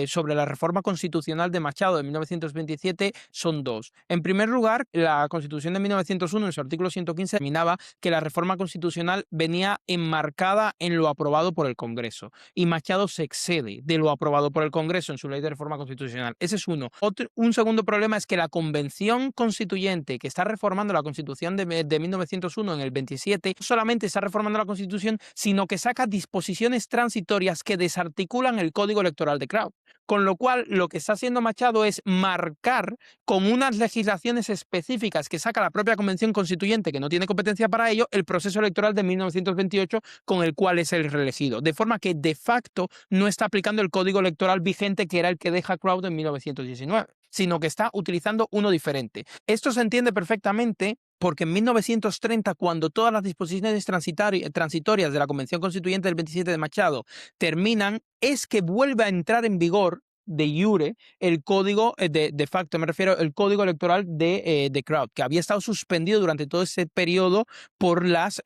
sobre la reforma constitucional de Machado de 1927 son dos. En primer lugar, la Constitución de 1901, en su artículo 115, determinaba que la reforma constitucional venía enmarcada en lo aprobado por el Congreso, y Machado se excede de lo aprobado por el Congreso en su ley de reforma constitucional. Ese es uno. Un segundo problema es que la Convención Constituyente, que está reformando la Constitución de 1901 en el 27, no solamente está reformando la Constitución, sino que saca disposiciones transitorias que desarticulan el Código Electoral de Kraut. Con lo cual, lo que está haciendo Machado es marcar con unas legislaciones específicas que saca la propia Convención Constituyente, que no tiene competencia para ello, el proceso electoral de 1928 con el cual es el reelegido. De forma que, de facto, no está aplicando el código electoral vigente, que era el que deja Kraut en 1919, sino que está utilizando uno diferente. Esto se entiende perfectamente porque en 1930, cuando todas las disposiciones transitorias de la Convención Constituyente del 27 de Machado terminan, es que vuelve a entrar en vigor de iure el código, de facto me refiero, el código electoral de Kraut, que había estado suspendido durante todo ese periodo por las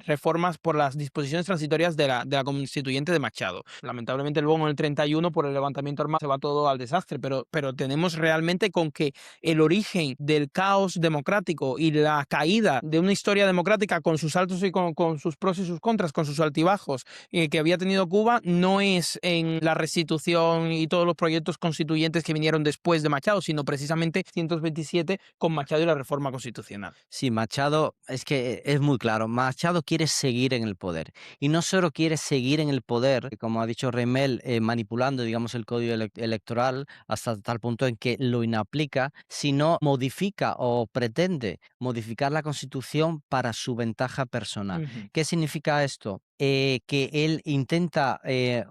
reformas, por las disposiciones transitorias de la constituyente de Machado. Lamentablemente luego en el 31, por el levantamiento armado, se va todo al desastre, pero tenemos realmente con que el origen del caos democrático y la caída de una historia democrática con sus altos y con sus pros y sus contras, con sus altibajos, que había tenido Cuba, no es en la restitución y todos los proyectos constituyentes que vinieron después de Machado, sino precisamente 127 con Machado y la reforma constitucional. Sí, Machado, es que es muy claro, Machado quiere seguir en el poder. Y no solo quiere seguir en el poder, como ha dicho Remel, manipulando, digamos, el código electoral hasta tal punto en que lo inaplica, sino modifica o pretende modificar la Constitución para su ventaja personal. Ujú. ¿Qué significa esto? Que él intenta,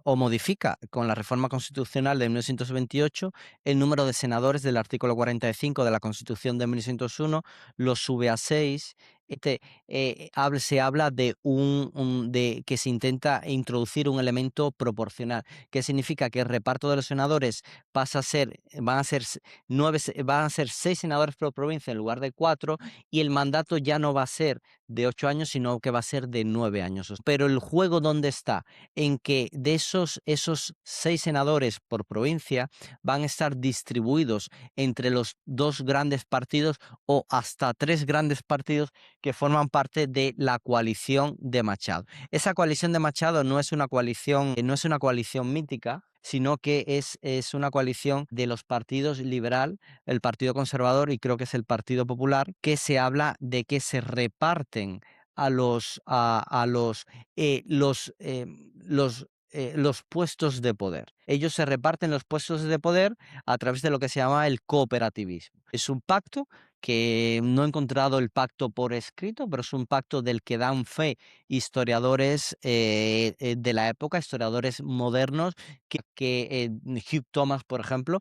o modifica con la reforma constitucional de 1928 el número de senadores del artículo 45 de la Constitución de 1901, lo sube a 6. Se habla de que se intenta introducir un elemento proporcional, que significa que el reparto de los senadores van a ser 6 senadores por provincia en lugar de 4, y el mandato ya no va a ser de 8 años, sino que va a ser de 9 años. Pero el juego, ¿dónde está? En que de esos 6 senadores por provincia van a estar distribuidos entre los 2 grandes partidos, o hasta 3 grandes partidos que forman parte de la coalición de Machado. Esa coalición de Machado no es una coalición mítica, sino que es una coalición de los partidos liberal, el Partido Conservador y creo que es el Partido Popular, que se habla de que se reparten los puestos de poder. Ellos se reparten los puestos de poder a través de lo que se llama el cooperativismo. Es un pacto que no he encontrado el pacto por escrito, pero es un pacto del que dan fe historiadores de la época, historiadores modernos, que Hugh Thomas, por ejemplo,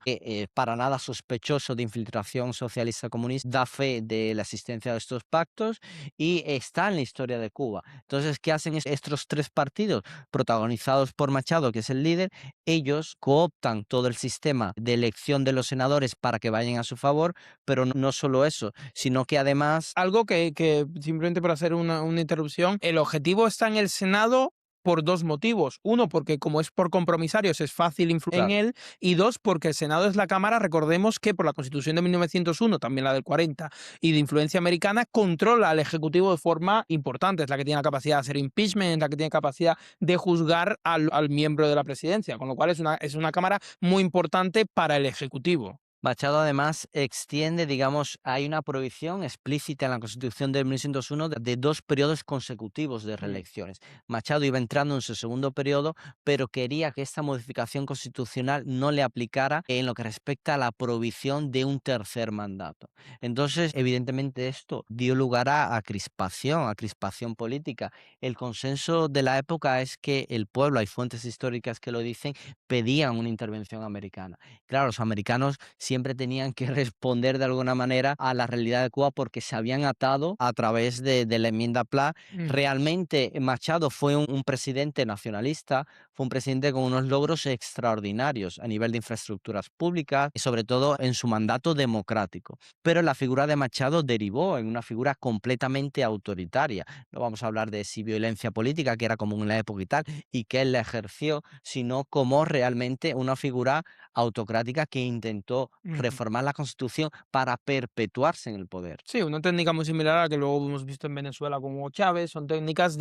para nada sospechoso de infiltración socialista comunista, da fe de la existencia de estos pactos y está en la historia de Cuba. Entonces, ¿qué hacen estos 3 partidos protagonizados por Machado, que es el líder? Ellos cooptan todo el sistema de elección de los senadores para que vayan a su favor, pero no solo eso, sino que además Algo que simplemente por hacer una interrupción, el objetivo está en el Senado por 2 motivos. Uno, porque como es por compromisarios es fácil influir en claro. él, y 2, porque el Senado es la Cámara, recordemos que por la Constitución de 1901, también la del 40, y de influencia americana, controla al Ejecutivo de forma importante. Es la que tiene la capacidad de hacer impeachment, es la que tiene capacidad de juzgar al miembro de la presidencia, con lo cual es una Cámara muy importante para el Ejecutivo. Machado además extiende, digamos, hay una prohibición explícita en la Constitución de 1901 de 2 periodos consecutivos de Mm, reelecciones. Machado iba entrando en su segundo periodo, pero quería que esta modificación constitucional no le aplicara en lo que respecta a la prohibición de un tercer mandato. Entonces, evidentemente esto dio lugar a crispación política. El consenso de la época es que el pueblo, hay fuentes históricas que lo dicen, pedían una intervención americana. Claro, los americanos siempre tenían que responder de alguna manera a la realidad de Cuba porque se habían atado a través de la enmienda PLA. ujú, Realmente Machado fue un presidente nacionalista, fue un presidente con unos logros extraordinarios a nivel de infraestructuras públicas y sobre todo en su mandato democrático. Pero la figura de Machado derivó en una figura completamente autoritaria. No vamos a hablar de si violencia política, que era común en la época y tal, y que él la ejerció, sino como realmente una figura autocrática que intentó ujú. reformar la Constitución para perpetuarse en el poder. Sí, una técnica muy similar a la que luego hemos visto en Venezuela con Hugo Chávez. Son técnicas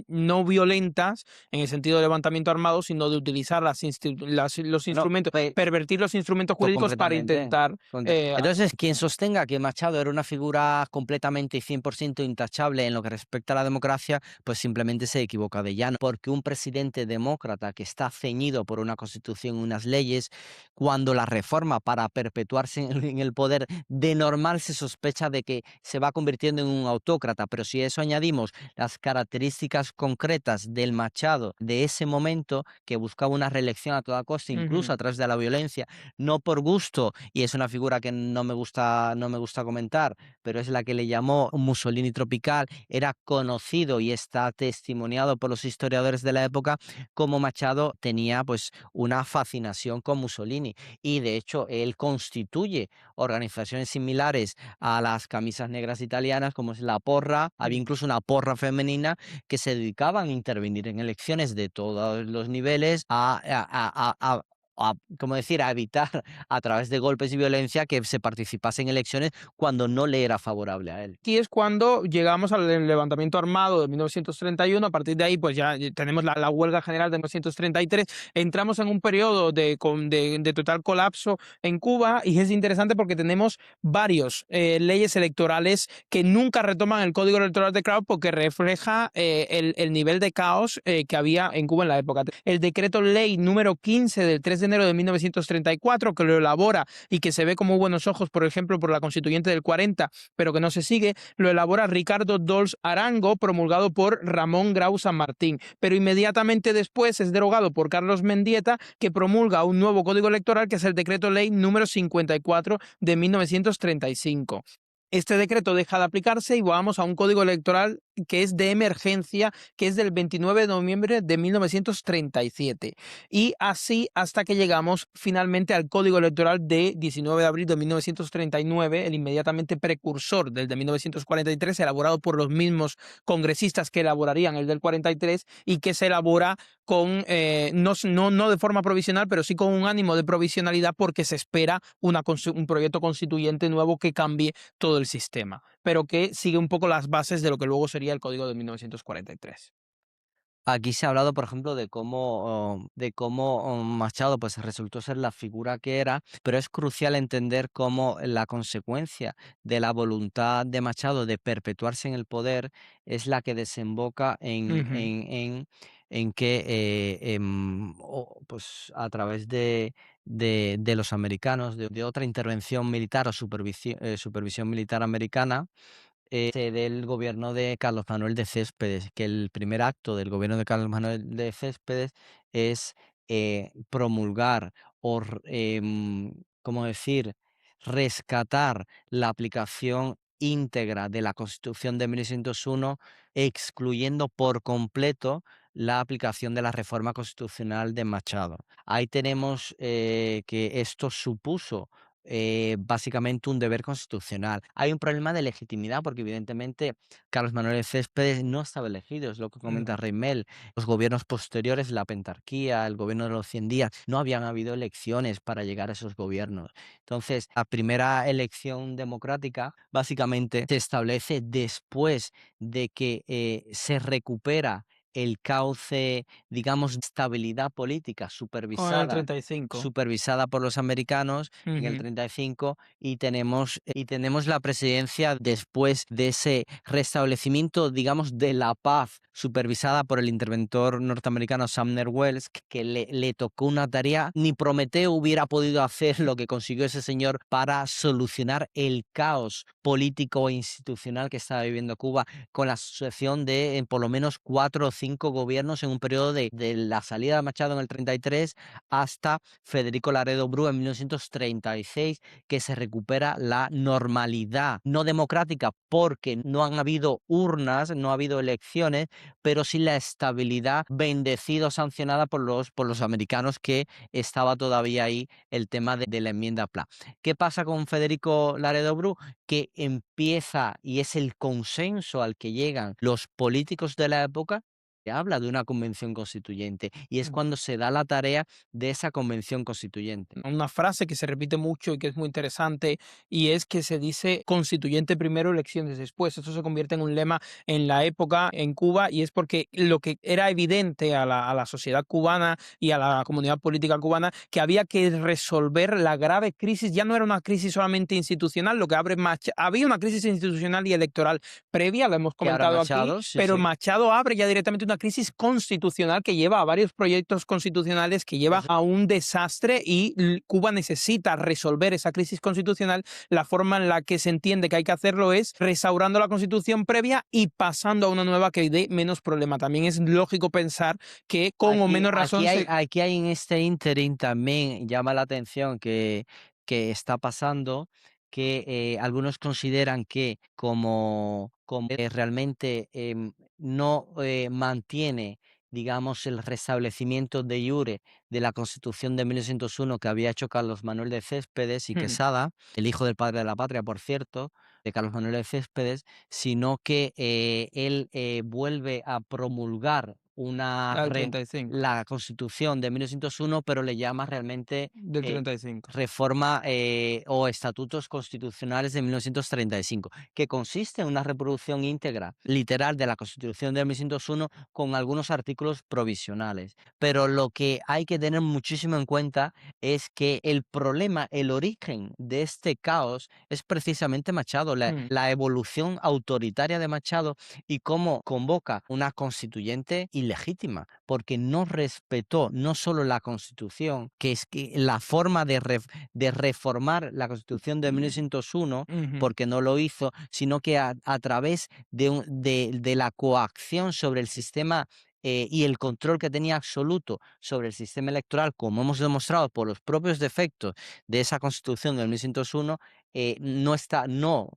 no violentas en el sentido de levantamiento armado, sino de utilizar los No, instrumentos, pervertir los instrumentos jurídicos para completamente. intentar. eh, Entonces, quien sostenga que Machado era una figura completamente y 100% intachable en lo que respecta a la democracia, pues simplemente se equivoca de llano, porque un presidente demócrata que está ceñido por una constitución y unas leyes, cuando la reforma para perpetuarse en el poder, de normal se sospecha de que se va convirtiendo en un autócrata, pero si a eso añadimos las características concretas del Machado de ese momento, que buscaba una reelección a toda costa, incluso Ujú, a través de la violencia, no por gusto, y es una figura que no me gusta comentar, pero es la que le llamó un Mussolini tropical, era conocido y está testimoniado por los historiadores de la época como Machado tenía pues una fascinación con Mussolini y de hecho él constituye organizaciones similares a las camisas negras italianas como es la Porra, había mm. incluso una porra femenina que se dedicaban a intervenir en elecciones de todos los niveles como decir, a evitar a través de golpes y violencia que se participase en elecciones cuando no le era favorable a él. Aquí es cuando llegamos al levantamiento armado de 1931. A partir de ahí, pues ya tenemos la huelga general de 1933. Entramos en un periodo de total colapso en Cuba, y es interesante porque tenemos varios leyes electorales que nunca retoman el código electoral de Crowd, porque refleja el nivel de caos que había en Cuba en la época. El decreto ley número 15 del 3 de enero de 1934, que lo elabora y que se ve como buenos ojos, por ejemplo, por la constituyente del 40, pero que no se sigue, lo elabora Ricardo Dols Arango, promulgado por Ramón Grau San Martín, pero inmediatamente después es derogado por Carlos Mendieta, que promulga un nuevo código electoral, que es el decreto ley número 54 de 1935. Este decreto deja de aplicarse y vamos a un código electoral que es de emergencia, que es del 29 de noviembre de 1937. Y así hasta que llegamos finalmente al código electoral de 19 de abril de 1939, el inmediatamente precursor del de 1943, elaborado por los mismos congresistas que elaborarían el del 43, y que se elabora no de forma provisional, pero sí con un ánimo de provisionalidad, porque se espera un proyecto constituyente nuevo que cambie todo el sistema, pero que sigue un poco las bases de lo que luego sería el Código de 1943. Aquí se ha hablado, por ejemplo, de cómo Machado pues resultó ser la figura que era, pero es crucial entender cómo la consecuencia de la voluntad de Machado de perpetuarse en el poder es la que desemboca Ujú, en que pues a través de los americanos, de otra intervención militar o supervisión militar americana, del gobierno de Carlos Manuel de Céspedes, que el primer acto del gobierno de Carlos Manuel de Céspedes es promulgar o, ¿cómo decir?, rescatar la aplicación íntegra de la Constitución de 1901, excluyendo por completo la aplicación de la reforma constitucional de Machado. Ahí tenemos que esto supuso básicamente un deber constitucional. Hay un problema de legitimidad porque evidentemente Carlos Manuel Céspedes no estaba elegido, es lo que comenta No. Reimel. Los gobiernos posteriores, la pentarquía, el gobierno de los 100 días, no habían habido elecciones para llegar a esos gobiernos. Entonces, la primera elección democrática básicamente se establece después de que se recupera el cauce, digamos, de estabilidad política Con el supervisada 35. supervisada por los americanos en el Ujú. 35 y tenemos la presidencia después de ese restablecimiento, digamos, de la paz supervisada por el interventor norteamericano Sumner Welles, que le tocó una tarea, ni Prometeo hubiera podido hacer lo que consiguió ese señor para solucionar el caos político e institucional que estaba viviendo Cuba con la sucesión de por lo menos 4 o 5 gobiernos en un periodo de la salida de Machado en el 33 hasta Federico Laredo Bru en 1936, que se recupera la normalidad no democrática porque no han habido urnas, no ha habido elecciones, pero sí la estabilidad bendecida o sancionada por los americanos, que estaba todavía ahí el tema de la enmienda PLA. ¿Qué pasa con Federico Laredo Bru? Que empieza, y es el consenso al que llegan los políticos de la época, que habla de una convención constituyente, y es cuando se da la tarea de esa convención constituyente. Una frase que se repite mucho y que es muy interesante, y es que se dice constituyente primero, elecciones después. Esto se convierte en un lema en la época en Cuba, y es porque lo que era evidente a la sociedad cubana y a la comunidad política cubana, que había que resolver la grave crisis. Ya no era una crisis solamente institucional, lo que había una crisis institucional y electoral previa, lo hemos Que ahora comentado aquí, Machado, sí, pero sí. Machado abre ya directamente una crisis constitucional que lleva a varios proyectos constitucionales, que lleva Eso. a un desastre, y Cuba necesita resolver esa crisis constitucional. La forma en la que se entiende que hay que hacerlo es restaurando la constitución previa y pasando a una nueva que dé menos problema. También es lógico pensar que con o Aquí, menos razón aquí hay, se... aquí hay en este ínterin también llama la atención que está pasando que algunos consideran que como realmente no mantiene, digamos, el restablecimiento de iure de la Constitución de 1901 que había hecho Carlos Manuel de Céspedes y Hmm, Quesada, el hijo del padre de la patria, por cierto, de Carlos Manuel de Céspedes, sino que él vuelve a promulgar al 35, la Constitución de 1901, pero le llama realmente del 35. reforma o estatutos constitucionales de 1935, que consiste en una reproducción íntegra, literal, de la Constitución de 1901 con algunos artículos provisionales. Pero lo que hay que tener muchísimo en cuenta es que el problema, el origen de este caos es precisamente Machado, la, Hmm. la evolución autoritaria de Machado y cómo convoca una constituyente ilegítima, porque no respetó no solo la Constitución, que es que la forma de reformar la Constitución de 1901, Ujú. porque no lo hizo, sino que a través de la coacción sobre el sistema y el control que tenía absoluto sobre el sistema electoral, como hemos demostrado por los propios defectos de esa Constitución de 1901,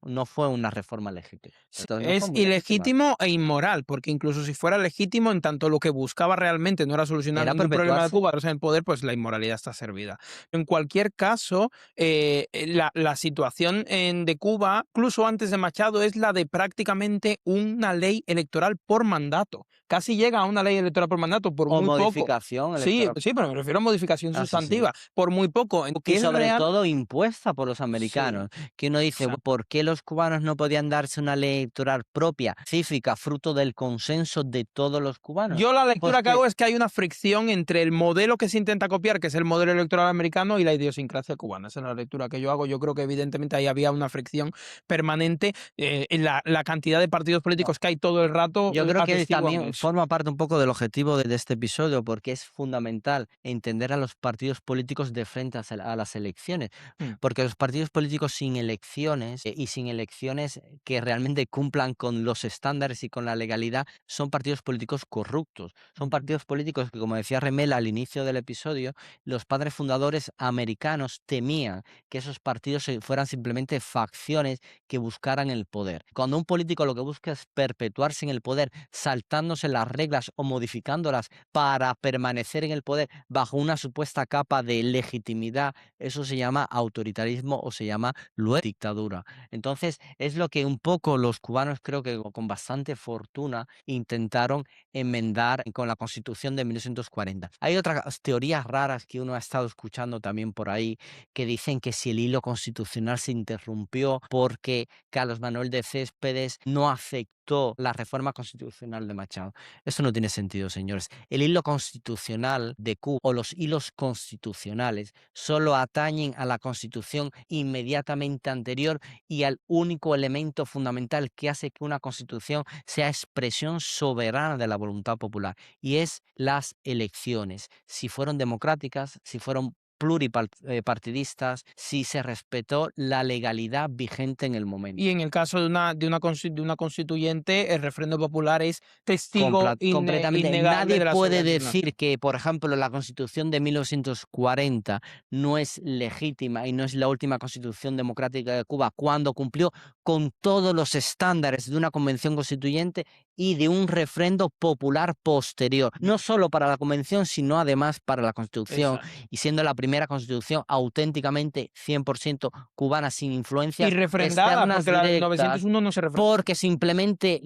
no fue una reforma legítima. Sí, Entonces no fue es muy legítima. ilegítimo e inmoral, porque incluso si fuera legítimo, en tanto lo que buscaba realmente no era solucionar Era ningún problema de perpetuarse. Cuba, en el poder, pues la inmoralidad está servida. En cualquier caso, la situación de Cuba, incluso antes de Machado, es la de prácticamente una ley electoral por mandato. Casi llega a una ley electoral por mandato, por O muy poco. modificación Sí, electoral. sí, pero me refiero a modificación Ah, sí, sí. sustantiva, por muy poco. En lo que Y es sobre real, todo impuesta por los sí. americanos, que uno dice, ¿por qué los cubanos no podían darse una ley electoral propia, pacífica, fruto del consenso de todos los cubanos? Yo la Pues lectura que que hago es que hay una fricción entre el modelo que se intenta copiar, que es el modelo electoral americano, y la idiosincrasia cubana. Esa es la lectura que yo hago. Yo creo que evidentemente ahí había una fricción permanente. En la cantidad de partidos políticos que hay todo el rato yo creo que atestiguan también eso. forma parte un poco del objetivo de este episodio, porque es fundamental entender a los partidos políticos de frente a las elecciones, Mm. porque los partidos políticos sin elecciones y sin elecciones que realmente cumplan con los estándares y con la legalidad, son partidos políticos corruptos. Son partidos políticos que, como decía Remel al inicio del episodio, los padres fundadores americanos temían que esos partidos fueran simplemente facciones que buscaran el poder. Cuando un político lo que busca es perpetuarse en el poder, saltándose las reglas o modificándolas para permanecer en el poder bajo una supuesta capa de legitimidad, eso se llama autoritarismo o se llama luego dictadura. Entonces, es lo que un poco los cubanos, creo que con bastante fortuna, intentaron enmendar con la Constitución de 1940. Hay otras teorías raras que uno ha estado escuchando también por ahí, que dicen que si el hilo constitucional se interrumpió porque Carlos Manuel de Céspedes no aceptó la reforma constitucional de Machado. Eso no tiene sentido, señores. El hilo constitucional de Cuba o los hilos constitucionales solo atañen a la constitución inmediatamente anterior y al único elemento fundamental que hace que una constitución sea expresión soberana de la voluntad popular, y es las elecciones. Si fueron democráticas, si fueron pluripartidistas, si se respetó la legalidad vigente en el momento. Y en el caso de una constituyente, el refrendo popular es testigo Completamente. innegable Nadie de la puede soberanía nacional. decir que, por ejemplo, la Constitución de 1940 no es legítima y no es la última constitución democrática de Cuba cuando cumplió con todos los estándares de una convención constituyente y de un refrendo popular posterior, no solo para la convención, sino además para la Constitución, Exacto. y siendo la primera constitución auténticamente 100% cubana, sin Y influencias refrendada, externas porque la del directas, 901 no se refrendó. porque simplemente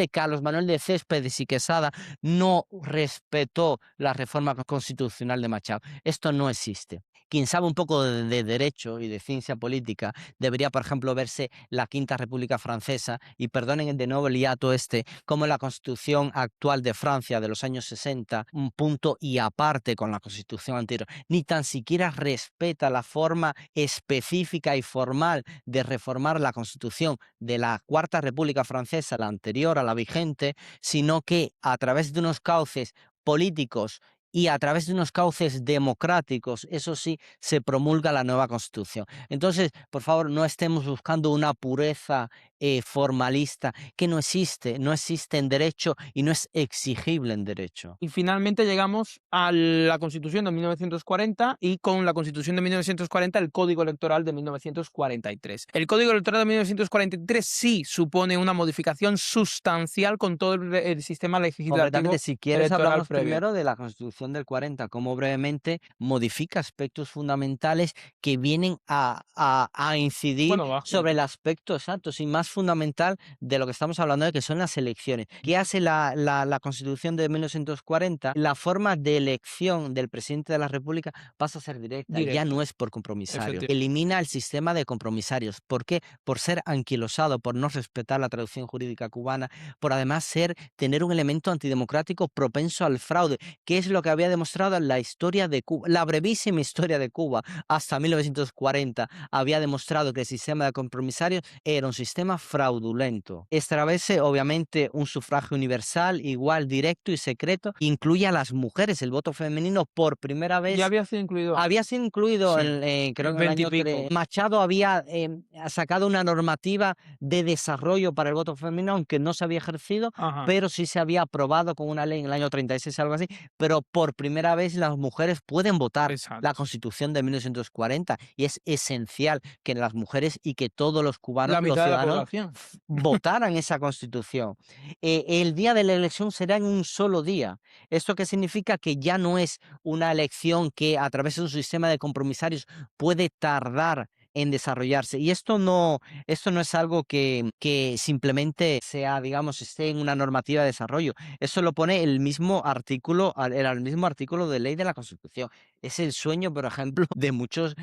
Carlos Manuel de Céspedes y Quesada no respetó la reforma constitucional de Machado. Esto no existe. Quien sabe un poco de derecho y de ciencia política debería, por ejemplo, verse la Quinta República Francesa, y perdonen de nuevo el hiato como la Constitución actual de Francia de los años 60, un punto y aparte con la Constitución anterior. Ni tan siquiera respeta la forma específica y formal de reformar la Constitución de la Cuarta República Francesa, la anterior a la vigente, sino que a través de unos cauces políticos y a través de unos cauces democráticos, eso sí, se promulga la nueva Constitución. Entonces, por favor, no estemos buscando una pureza formalista que no existe en derecho y no es exigible en derecho. Y finalmente llegamos a la Constitución de 1940 y con la Constitución de 1940 el Código Electoral de 1943. El Código Electoral de 1943 sí supone una modificación sustancial con todo el sistema legislativo Completamente. Si quieres, electoral hablamos previo. primero de la Constitución del 40, cómo brevemente modifica aspectos fundamentales que vienen a incidir Bueno, va. sobre el aspecto exacto, sin más fundamental de lo que estamos hablando, de que son las elecciones. ¿Qué hace la Constitución de 1940? La forma de elección del presidente de la República pasa a ser directa, ya Directa. no es por compromisarios. Efectivamente. Elimina el sistema de compromisarios. ¿Por qué? Por ser anquilosado, por no respetar la traducción jurídica cubana, por además tener un elemento antidemocrático propenso al fraude, que es lo que había demostrado la historia de Cuba, la brevísima historia de Cuba hasta 1940 había demostrado que el sistema de compromisarios era un sistema fraudulento. Establece obviamente un sufragio universal, igual, directo y secreto, incluye a las mujeres, el voto femenino por primera vez. Ya había sido incluido. Había sido incluido, Sí, creo el que en el 20 y año pico. Machado había sacado una normativa de desarrollo para el voto femenino, aunque no se había ejercido, Ajá. pero sí se había aprobado con una ley en el año 36, algo así, pero por primera vez las mujeres pueden votar la Exacto. Constitución de 1940, y es esencial que las mujeres y que todos los cubanos, La los mitad de la ciudadanos, población. votaran esa Constitución. El día de la elección será en un solo día. ¿Esto qué significa? Que ya no es una elección que a través de un sistema de compromisarios puede tardar en desarrollarse. Y esto no es algo que simplemente sea, digamos, esté en una normativa de desarrollo. Eso lo pone el mismo artículo, el mismo artículo de ley de la Constitución. Es el sueño, por ejemplo, de muchos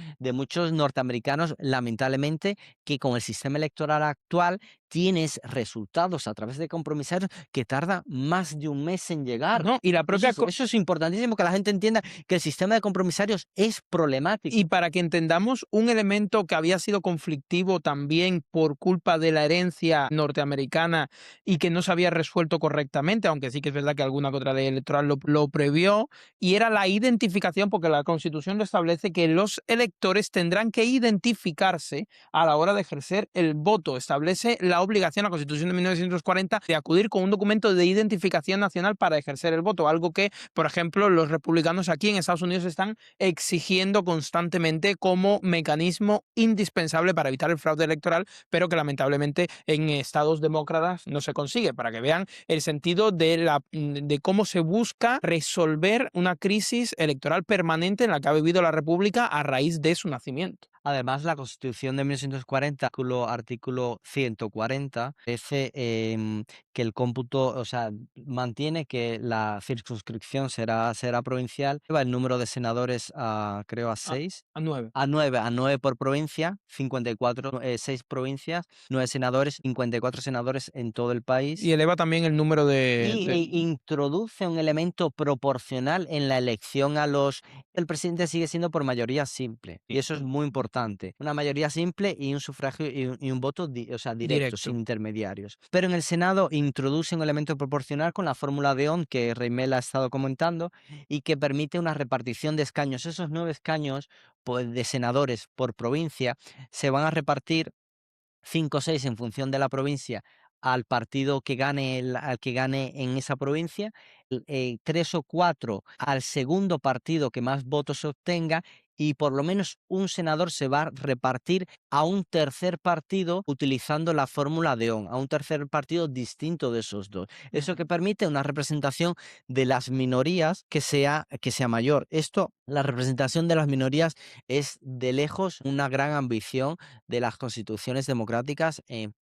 norteamericanos, lamentablemente, que con el sistema electoral actual tienes resultados a través de compromisarios que tardan más de un mes en llegar. No, y la propia Eso es importantísimo, que la gente entienda que el sistema de compromisarios es problemático. Y para que entendamos un elemento que había sido conflictivo también por culpa de la herencia norteamericana y que no se había resuelto correctamente, aunque sí que es verdad que alguna que otra ley electoral lo previó, y era la identificación, porque la Constitución lo establece, que los electores tendrán que identificarse a la hora de ejercer el voto. Establece la obligación, la Constitución de 1940, de acudir con un documento de identificación nacional para ejercer el voto, algo que, por ejemplo, los republicanos aquí en Estados Unidos están exigiendo constantemente como mecanismo indispensable para evitar el fraude electoral, pero que lamentablemente en estados demócratas no se consigue, para que vean el sentido de cómo se busca resolver una crisis electoral permanente en la que ha vivido la República a raíz de su nacimiento. Además, la Constitución de 1940, artículo 140, dice que el cómputo, o sea, mantiene que la circunscripción será provincial, lleva el número de senadores creo, a A, 6. a 9. A nueve por provincia, 54, 6 provincias, 9 senadores, 54 senadores en todo el Y país. eleva también el número Introduce un elemento proporcional en la elección a los... El presidente sigue siendo por mayoría simple, y eso es muy importante. Una mayoría simple y un sufragio y un voto o sea, directo, sin directo. intermediarios. Pero en el Senado introduce un elemento proporcional con la fórmula de Ohm que Reimel ha estado comentando y que permite una repartición de escaños. Esos 9 escaños, pues, de senadores por provincia se van a repartir 5 o 6 en función de la provincia al partido que gane, al que gane en esa provincia, 3 o 4 al segundo partido que más votos obtenga, y por lo menos un senador se va a repartir a un tercer partido utilizando la fórmula de Ohm, a un tercer partido distinto de esos dos. Eso que permite una representación de las minorías que sea mayor. La representación de las minorías es de lejos una gran ambición de las constituciones democráticas,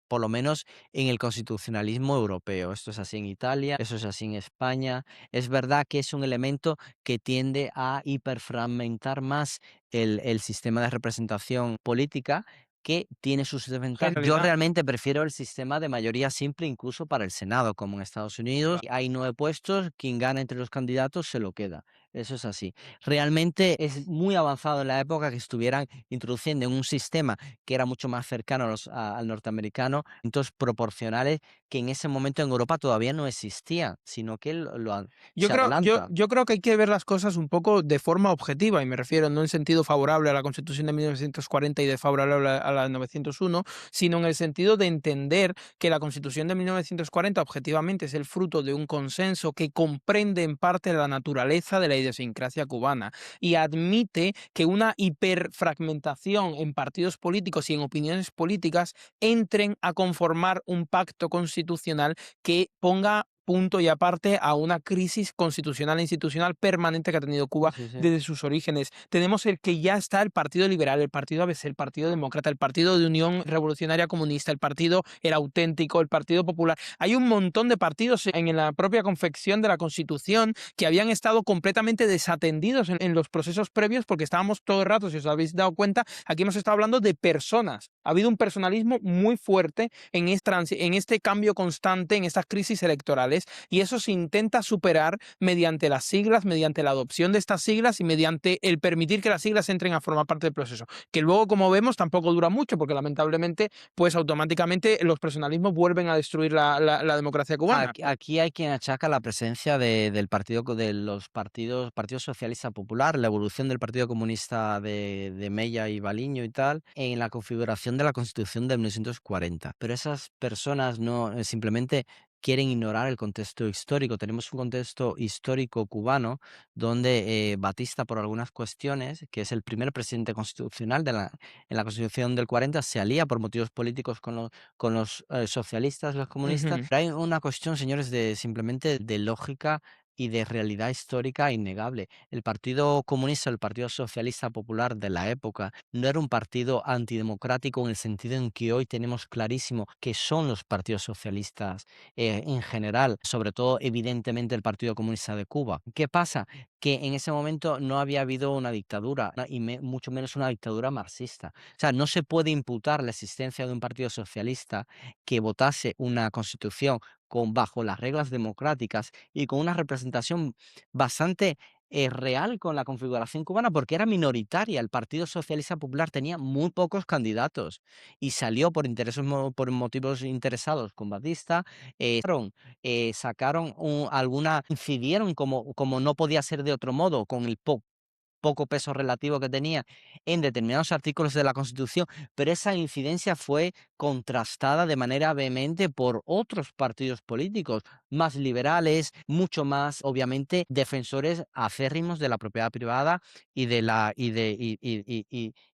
por lo menos en el constitucionalismo europeo. Esto es así en Italia, eso es así en España. Es verdad que es un elemento que tiende a hiperfragmentar más el sistema de representación política, que tiene sus En desventajas. Yo realidad, realmente prefiero el sistema de mayoría simple incluso para el Senado, como en Estados Unidos. Hay 9 puestos, quien gana entre los candidatos se lo queda. Eso es así. Realmente es muy avanzado en la época que estuvieran introduciendo en un sistema que era mucho más cercano al norteamericano, entonces proporcionales que en ese momento en Europa todavía no existían, sino que Yo se creo, yo, adelanta. yo creo que hay que ver las cosas un poco de forma objetiva, y me refiero no en sentido favorable a la Constitución de 1940 y desfavorable a la de 901, sino en el sentido de entender que la Constitución de 1940 objetivamente es el fruto de un consenso que comprende en parte la naturaleza de la idiosincrasia cubana y admite que una hiperfragmentación en partidos políticos y en opiniones políticas entren a conformar un pacto constitucional que ponga punto y aparte a una crisis constitucional e institucional permanente que ha tenido Sí, Cuba sí, sí. desde sus orígenes. Tenemos el que ya está el Partido Liberal, el Partido ABC, el Partido Demócrata, el Partido de Unión Revolucionaria Comunista, el Partido El Auténtico, el Partido Popular. Hay un montón de partidos en la propia confección de la Constitución que habían estado completamente desatendidos en los procesos previos, porque estábamos todo el rato, si os habéis dado cuenta, aquí hemos estado hablando de personas. Ha habido un personalismo muy fuerte en este cambio constante, en estas crisis electorales, y eso se intenta superar mediante las siglas, mediante la adopción de estas siglas y mediante el permitir que las siglas entren a formar parte del proceso, que luego, como vemos, tampoco dura mucho, porque lamentablemente, pues automáticamente los personalismos vuelven a destruir la democracia cubana. Aquí hay quien achaca la presencia del partido, de los Partido Socialista Popular, la evolución del Partido Comunista de Mella y Baliño y tal, en la configuración de la Constitución de 1940. Pero esas personas no simplemente quieren ignorar el contexto histórico. Tenemos un contexto histórico cubano donde Batista, por algunas cuestiones, que es el primer presidente constitucional en la Constitución del 40, se alía por motivos políticos con los socialistas, los comunistas. Ujú. Pero hay una cuestión, señores, de simplemente de lógica y de realidad histórica innegable. El Partido Comunista, el Partido Socialista Popular de la época, no era un partido antidemocrático en el sentido en que hoy tenemos clarísimo que son los partidos socialistas en general, sobre todo evidentemente el Partido Comunista de Cuba. ¿Qué pasa? Que en ese momento no había habido una dictadura, y mucho menos una dictadura marxista. O sea, no se puede imputar la existencia de un partido socialista que votase una constitución bajo las reglas democráticas y con una representación bastante real con la configuración cubana, porque era minoritaria. El Partido Socialista Popular tenía muy pocos candidatos y salió por por motivos interesados con Batista. Sacaron incidieron como no podía ser de otro modo con el poco peso relativo que tenía en determinados artículos de la Constitución, pero esa incidencia fue contrastada de manera vehemente por otros partidos políticos más liberales, mucho más, obviamente, defensores acérrimos de la propiedad privada y de la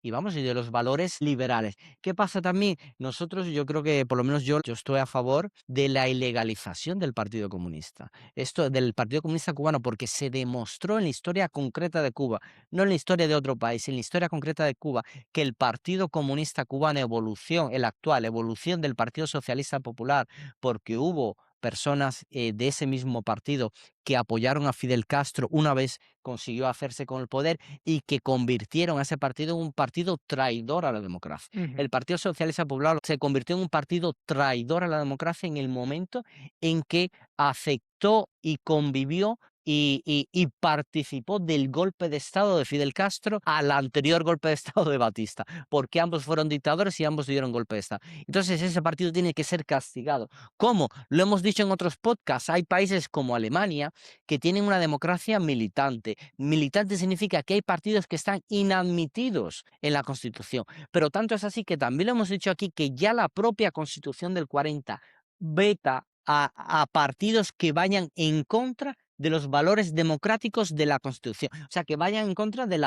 y vamos, y de los valores liberales. ¿Qué pasa también? Nosotros, yo creo que por lo menos yo estoy a favor de la ilegalización del Partido Comunista. Esto del Partido Comunista Cubano, porque se demostró en la historia concreta de Cuba, no en la historia de otro país, en la historia concreta de Cuba, que el Partido Comunista Cubano, evolución, el actual, evolución del Partido Socialista Popular, porque hubo personas de ese mismo partido que apoyaron a Fidel Castro una vez consiguió hacerse con el poder y que convirtieron a ese partido en un partido traidor a la democracia. Ujú. El Partido Socialista Popular se convirtió en un partido traidor a la democracia en el momento en que aceptó y convivió y participó del golpe de Estado de Fidel Castro al anterior golpe de Estado de Batista, porque ambos fueron dictadores y ambos dieron golpe de Estado. Entonces ese partido tiene que ser castigado. ¿Cómo? Lo hemos dicho en otros podcasts, hay países como Alemania que tienen una democracia militante. Militante significa que hay partidos que están inadmitidos en la Constitución, pero tanto es así que también lo hemos dicho aquí que ya la propia Constitución del 40 veta a partidos que vayan en contra de los valores democráticos de la Constitución, o sea, que vayan en contra de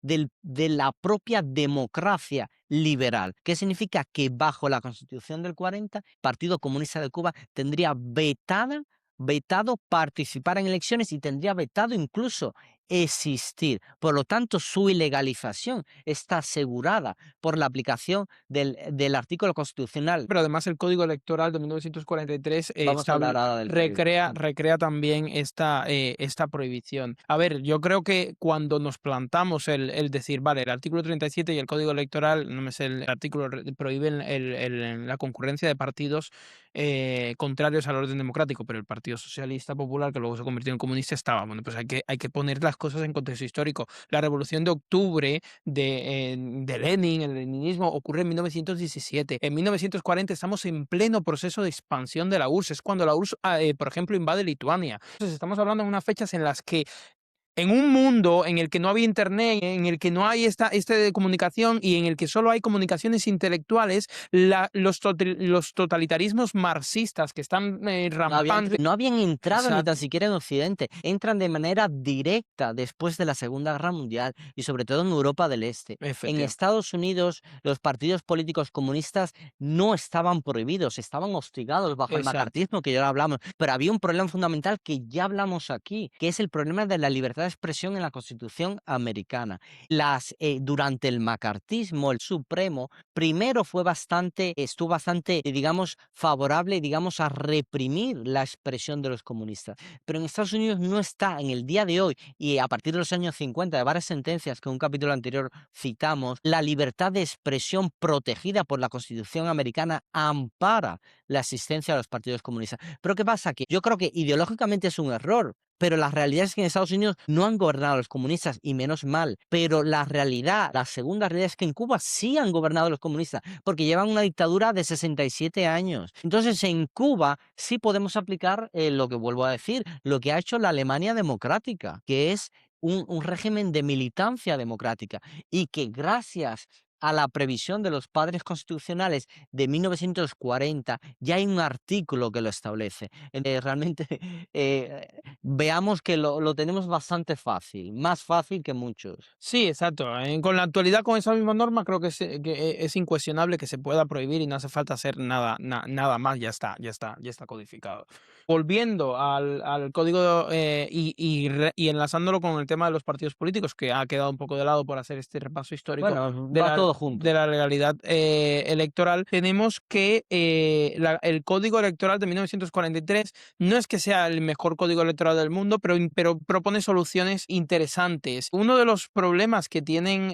de la propia democracia liberal. ¿Qué significa? Que bajo la Constitución del 40, el Partido Comunista de Cuba tendría vetado participar en elecciones y tendría vetado incluso existir. Por lo tanto, su ilegalización está asegurada por la aplicación del artículo constitucional. Pero además el Código Electoral de 1943 Vamos a hablar ahora del código. recrea también esta prohibición. A ver, yo creo que cuando nos plantamos el decir, vale, el artículo 37 y el Código Electoral, no me sé el artículo, prohíben la concurrencia de partidos contrarios al orden democrático, pero el Partido Socialista Popular, que luego se convirtió en comunista, estaba. Bueno, pues hay que poner las cosas en contexto histórico. La Revolución de Octubre de Lenin, el leninismo, ocurre en 1917. En 1940 estamos en pleno proceso de expansión de la URSS. Es cuando la URSS, por ejemplo, invade Lituania. Entonces estamos hablando de unas fechas en las que en un mundo en el que no había internet, en el que no hay esta de comunicación y en el que solo hay comunicaciones intelectuales, los totalitarismos marxistas que están rampantes. No habían entrado ni Exacto. tan siquiera en Occidente. Entran de manera directa después de la Segunda Guerra Mundial y sobre todo en Europa del Este. En Efectivamente. Estados Unidos, los partidos políticos comunistas no estaban prohibidos, estaban hostigados bajo el Exacto. macartismo, que ya lo hablamos. Pero había un problema fundamental que ya hablamos aquí, que es el problema de la libertad de expresión en la Constitución americana. Durante el macartismo, el Supremo primero estuvo bastante, digamos, favorable, digamos, a reprimir la expresión de los comunistas. Pero en Estados Unidos no está en el día de hoy y a partir de los años 50, de varias sentencias que en un capítulo anterior citamos, la libertad de expresión protegida por la Constitución americana ampara la existencia de los partidos comunistas. Pero ¿qué pasa? Que yo creo que ideológicamente es un error. Pero la realidad es que en Estados Unidos no han gobernado los comunistas, y menos mal. Pero la realidad, la segunda realidad es que en Cuba sí han gobernado los comunistas, porque llevan una dictadura de 67 años. Entonces, en Cuba sí podemos aplicar lo que vuelvo a decir, lo que ha hecho la Alemania democrática, que es un régimen de militancia democrática, y que gracias a la previsión de los padres constitucionales de 1940, ya hay un artículo que lo establece. Realmente veamos que lo tenemos bastante fácil, más fácil que muchos. Sí, exacto. Con la actualidad, con esa misma norma, creo es incuestionable que se pueda prohibir y no hace falta hacer nada más, ya está codificado. Volviendo al código y enlazándolo con el tema de los partidos políticos, que ha quedado un poco de lado por hacer este repaso histórico Bueno, va todo junto. de la legalidad electoral, tenemos que el código electoral de 1943 no es que sea el mejor código electoral del mundo, pero propone soluciones interesantes. Uno de los problemas que tienen,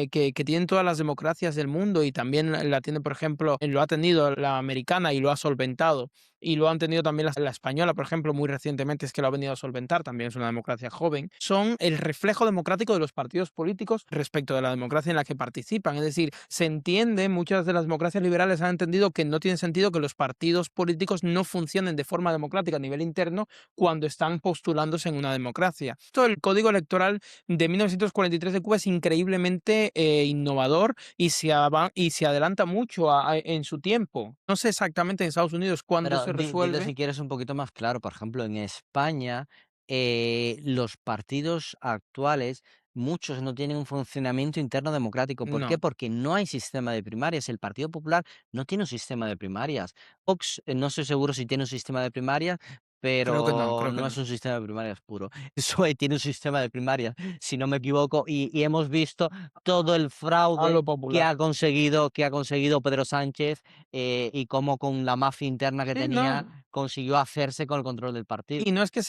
que tienen todas las democracias del mundo y también la tiene, por ejemplo, lo ha tenido la americana y lo ha solventado, y lo han tenido también la española, por ejemplo, muy recientemente, es que lo ha venido a solventar, también es una democracia joven, son el reflejo democrático de los partidos políticos respecto de la democracia en la que participan. Es decir, se entiende, muchas de las democracias liberales han entendido que no tiene sentido que los partidos políticos no funcionen de forma democrática a nivel interno cuando están postulándose en una democracia. Esto, el Código Electoral de 1943 de Cuba es increíblemente innovador y se adelanta mucho en su tiempo. No sé exactamente en Estados Unidos cuándo Pero se dilo resuelve. si quieres un poquito más claro. Por ejemplo, en España, los partidos actuales, muchos no tienen un funcionamiento interno democrático. ¿Por qué? No, Porque no hay sistema de primarias. El Partido Popular no tiene un sistema de primarias. Vox, no estoy seguro si tiene un sistema de primarias, creo que no, pero creo que no es no. un sistema de primarias puro. El PSOE tiene un sistema de primarias, si no me equivoco, y hemos visto todo el A fraude lo popular. que ha conseguido Pedro Sánchez, y cómo con la mafia interna que Sí, no. tenía consiguió hacerse con el control del partido. Y no es que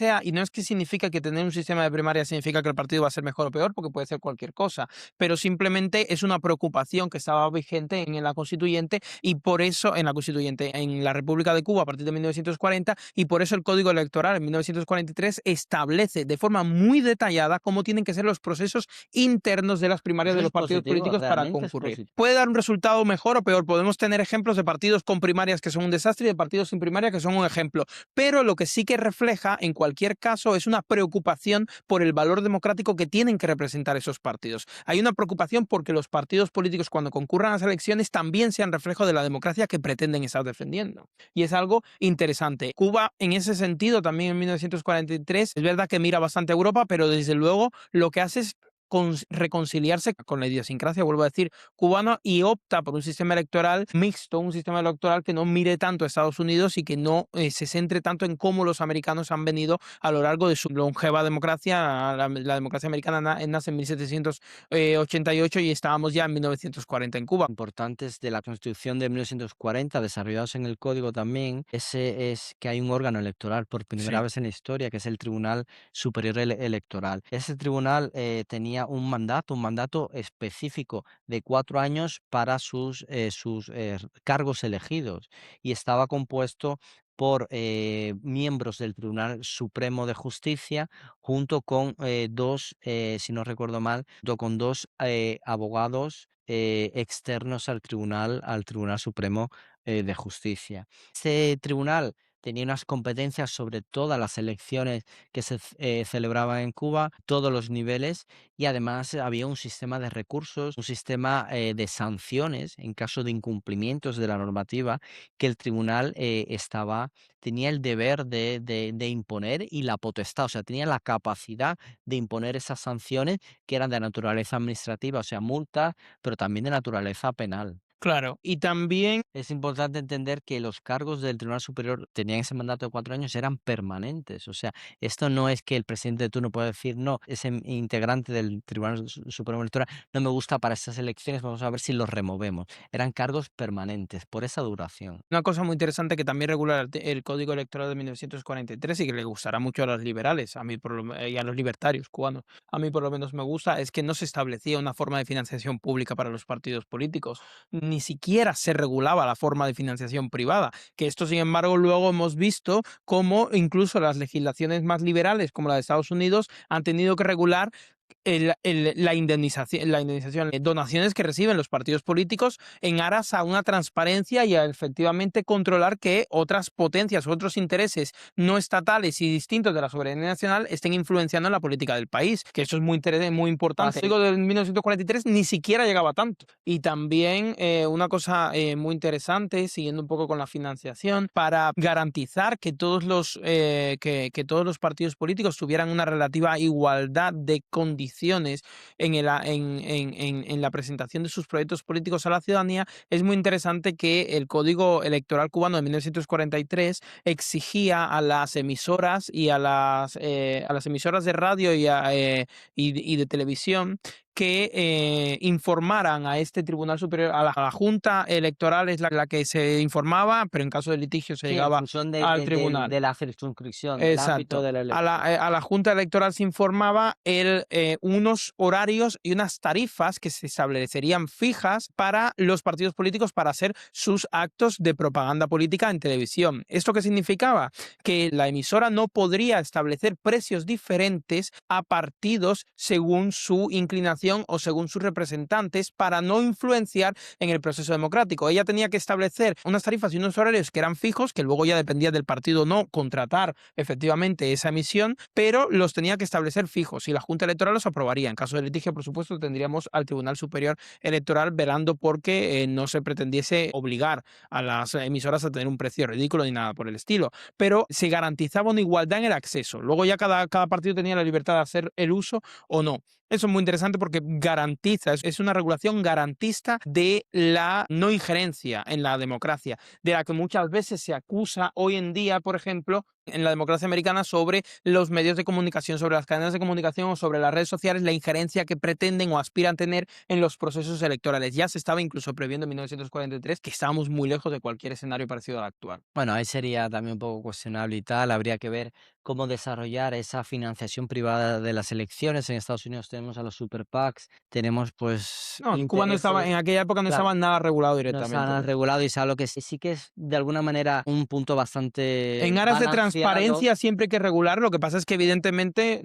significa que tener un sistema de primaria significa que el partido va a ser mejor o peor, porque puede ser cualquier cosa, pero simplemente es una preocupación que estaba vigente en la constituyente y por eso en la constituyente en la República de Cuba a partir de 1940 y por eso el Código Electoral en 1943 establece de forma muy detallada cómo tienen que ser los procesos internos de las primarias Eso de es los partidos positivo, políticos para realmente es concurrir. positivo. Puede dar un resultado mejor o peor. Podemos tener ejemplos de partidos con primarias que son un desastre y de partidos sin primaria que son un ejemplo, pero lo que sí que refleja en cualquier caso es una preocupación por el valor democrático que tienen que representar esos partidos. Hay una preocupación porque los partidos políticos cuando concurran a las elecciones también sean reflejo de la democracia que pretenden estar defendiendo. Y es algo interesante. Cuba en ese sentido también en 1943 es verdad que mira bastante a Europa, pero desde luego lo que hace es reconciliarse con la idiosincrasia, vuelvo a decir, cubana y opta por un sistema electoral mixto, un sistema electoral que no mire tanto a Estados Unidos y que no se centre tanto en cómo los americanos han venido a lo largo de su longeva democracia. La democracia americana nace en 1788 y estábamos ya en 1940 en Cuba. Importantes de la Constitución de 1940, desarrollados en el Código también, ese es que hay un órgano electoral por primera Sí, vez en la historia, que es el Tribunal Superior Electoral. Ese tribunal tenía un mandato específico de 4 años para sus cargos elegidos y estaba compuesto por miembros del Tribunal Supremo de Justicia, junto con dos, si no recuerdo mal, junto con dos abogados externos al Tribunal Supremo de Justicia. Este tribunal tenía unas competencias sobre todas las elecciones que se celebraban en Cuba, todos los niveles, y además había un sistema de recursos, un sistema de sanciones en caso de incumplimientos de la normativa que el tribunal tenía el deber de imponer y la potestad, o sea, tenía la capacidad de imponer esas sanciones que eran de naturaleza administrativa, o sea, multas, pero también de naturaleza penal. claro. Y también Es importante entender que los cargos del Tribunal Superior tenían ese mandato de 4 años, eran permanentes. O sea, esto no es que el presidente de turno pueda decir, no, ese integrante del Tribunal Supremo Electoral no me gusta para estas elecciones, vamos a ver si los removemos. Eran cargos permanentes por esa duración. una cosa muy interesante que también regula el Código Electoral de 1943 y que le gustará mucho a los liberales, a mí y a los libertarios cubanos, a mí por lo menos me gusta, es que no se establecía una forma de financiación pública para los partidos políticos, ni siquiera se regulaba la forma de financiación privada, que esto sin embargo luego hemos visto cómo incluso las legislaciones más liberales como la de Estados Unidos han tenido que regular la indemnización, donaciones que reciben los partidos políticos en aras a una transparencia y a efectivamente controlar que otras potencias, otros intereses no estatales y distintos de la soberanía nacional estén influenciando en la política del país, que eso es muy interesante, muy importante. Fácil. Digo, de 1943 ni siquiera llegaba tanto. Y también una cosa muy interesante, siguiendo un poco con la financiación, para garantizar que que todos los partidos políticos tuvieran una relativa igualdad de condiciones en la presentación de sus proyectos políticos a la ciudadanía, es muy interesante que el Código Electoral cubano de 1943 exigía a las emisoras y a las emisoras de radio y de televisión que informaran a este Tribunal Superior, a la Junta Electoral es la que se informaba, pero en caso de litigio se Sí, en llegaba función al tribunal. de la circunscripción, del ámbito Exacto. de la A la Junta Electoral se informaba unos horarios y unas tarifas que se establecerían fijas para los partidos políticos para hacer sus actos de propaganda política en televisión. ¿Esto qué significaba? Que la emisora no podría establecer precios diferentes a partidos según su inclinación o según sus representantes para no influenciar en el proceso democrático. Ella tenía que establecer unas tarifas y unos horarios que eran fijos, que luego ya dependía del partido o no contratar efectivamente esa emisión, pero los tenía que establecer fijos y la Junta Electoral los aprobaría. En caso de litigio, por supuesto, tendríamos al Tribunal Superior Electoral velando porque no se pretendiese obligar a las emisoras a tener un precio ridículo ni nada por el estilo, pero se garantizaba una igualdad en el acceso. Luego ya cada partido tenía la libertad de hacer el uso o no. Eso es muy interesante porque garantiza, es una regulación garantista de la no injerencia en la democracia, de la que muchas veces se acusa hoy en día, por ejemplo, en la democracia americana sobre los medios de comunicación, sobre las cadenas de comunicación o sobre las redes sociales, la injerencia que pretenden o aspiran tener en los procesos electorales. Ya se estaba incluso previendo en 1943 que estábamos muy lejos de cualquier escenario parecido al actual. Bueno, ahí sería también un poco cuestionable y tal. Habría que ver cómo desarrollar esa financiación privada de las elecciones. En Estados Unidos tenemos a los super PACs, tenemos pues No, en Cuba no estaba, en intereses. aquella época no Claro, estaba nada regulado no está directamente. nada regulado y es algo que sí que es de alguna manera un punto En bastante aras de balanceado. transparencia siempre hay que regular, lo que pasa es que evidentemente,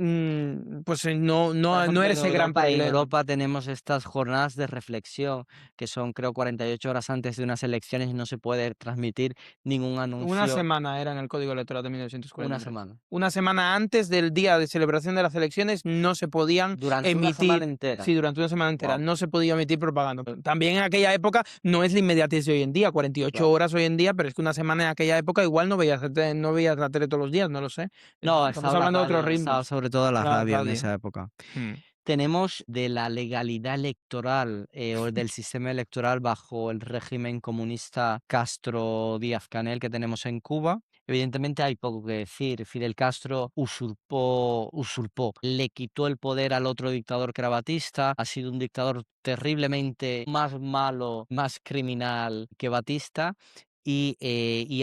pues Por no ejemplo, era ese gran En problema. Europa tenemos estas jornadas de reflexión que son, creo, 48 horas antes de unas elecciones y no se puede transmitir ningún Una anuncio semana era en el Código Electoral de una 1943. semana. Una semana antes del día de celebración de las elecciones no se podían Durante una semana emitir, entera. sí, durante una semana entera, Wow. no se podía emitir propaganda. También en aquella época no es la inmediatez de hoy en día, 48 Claro. horas hoy en día, pero es que una semana en aquella época igual no veías la tele todos los días, no lo sé. No, Estamos estaba la hablando de otros radio, estaba ritmos. sobre todo la La radio en radio. esa época. Mm. Tenemos de la legalidad electoral o del sistema electoral bajo el régimen comunista Castro Díaz-Canel que tenemos en Cuba. Evidentemente hay poco que decir. Fidel Castro usurpó, le quitó el poder al otro dictador que era Batista. Ha sido un dictador terriblemente más malo, más criminal que Batista y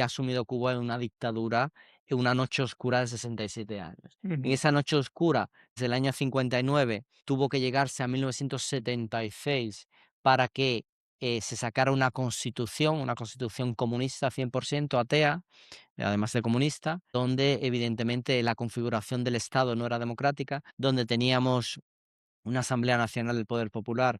ha asumido Cuba en una dictadura, en una noche oscura de 67 años. En Ujú. esa noche oscura, desde el año 59, tuvo que llegarse a 1976 para que se sacara una constitución comunista 100% atea, además de comunista, donde evidentemente la configuración del Estado no era democrática, donde teníamos una Asamblea Nacional del Poder Popular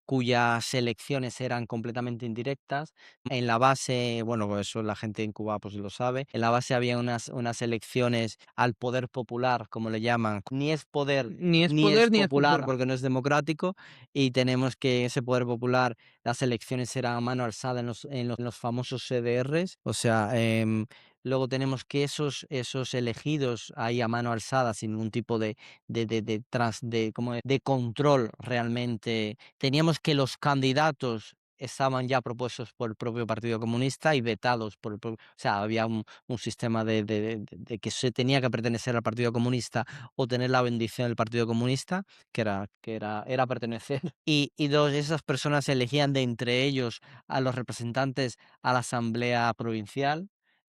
cuyas elecciones eran completamente indirectas. En la base, bueno, pues eso la gente en Cuba pues lo sabe, en la base había unas elecciones al poder popular, como le llaman. Ni es poder Ni es ni es poder ni es popular cultura. porque no es democrático y tenemos que ese poder popular, las elecciones eran a mano alzada en los famosos CDRs, o sea, luego tenemos que esos elegidos ahí a mano alzada sin ningún tipo de control realmente. Teníamos que los candidatos estaban ya propuestos por el propio Partido Comunista y vetados por el propio, o sea, había un sistema de que se tenía que pertenecer al Partido Comunista o tener la bendición del Partido Comunista, era pertenecer. Y dos, esas personas elegían de entre ellos a los representantes a la Asamblea Provincial.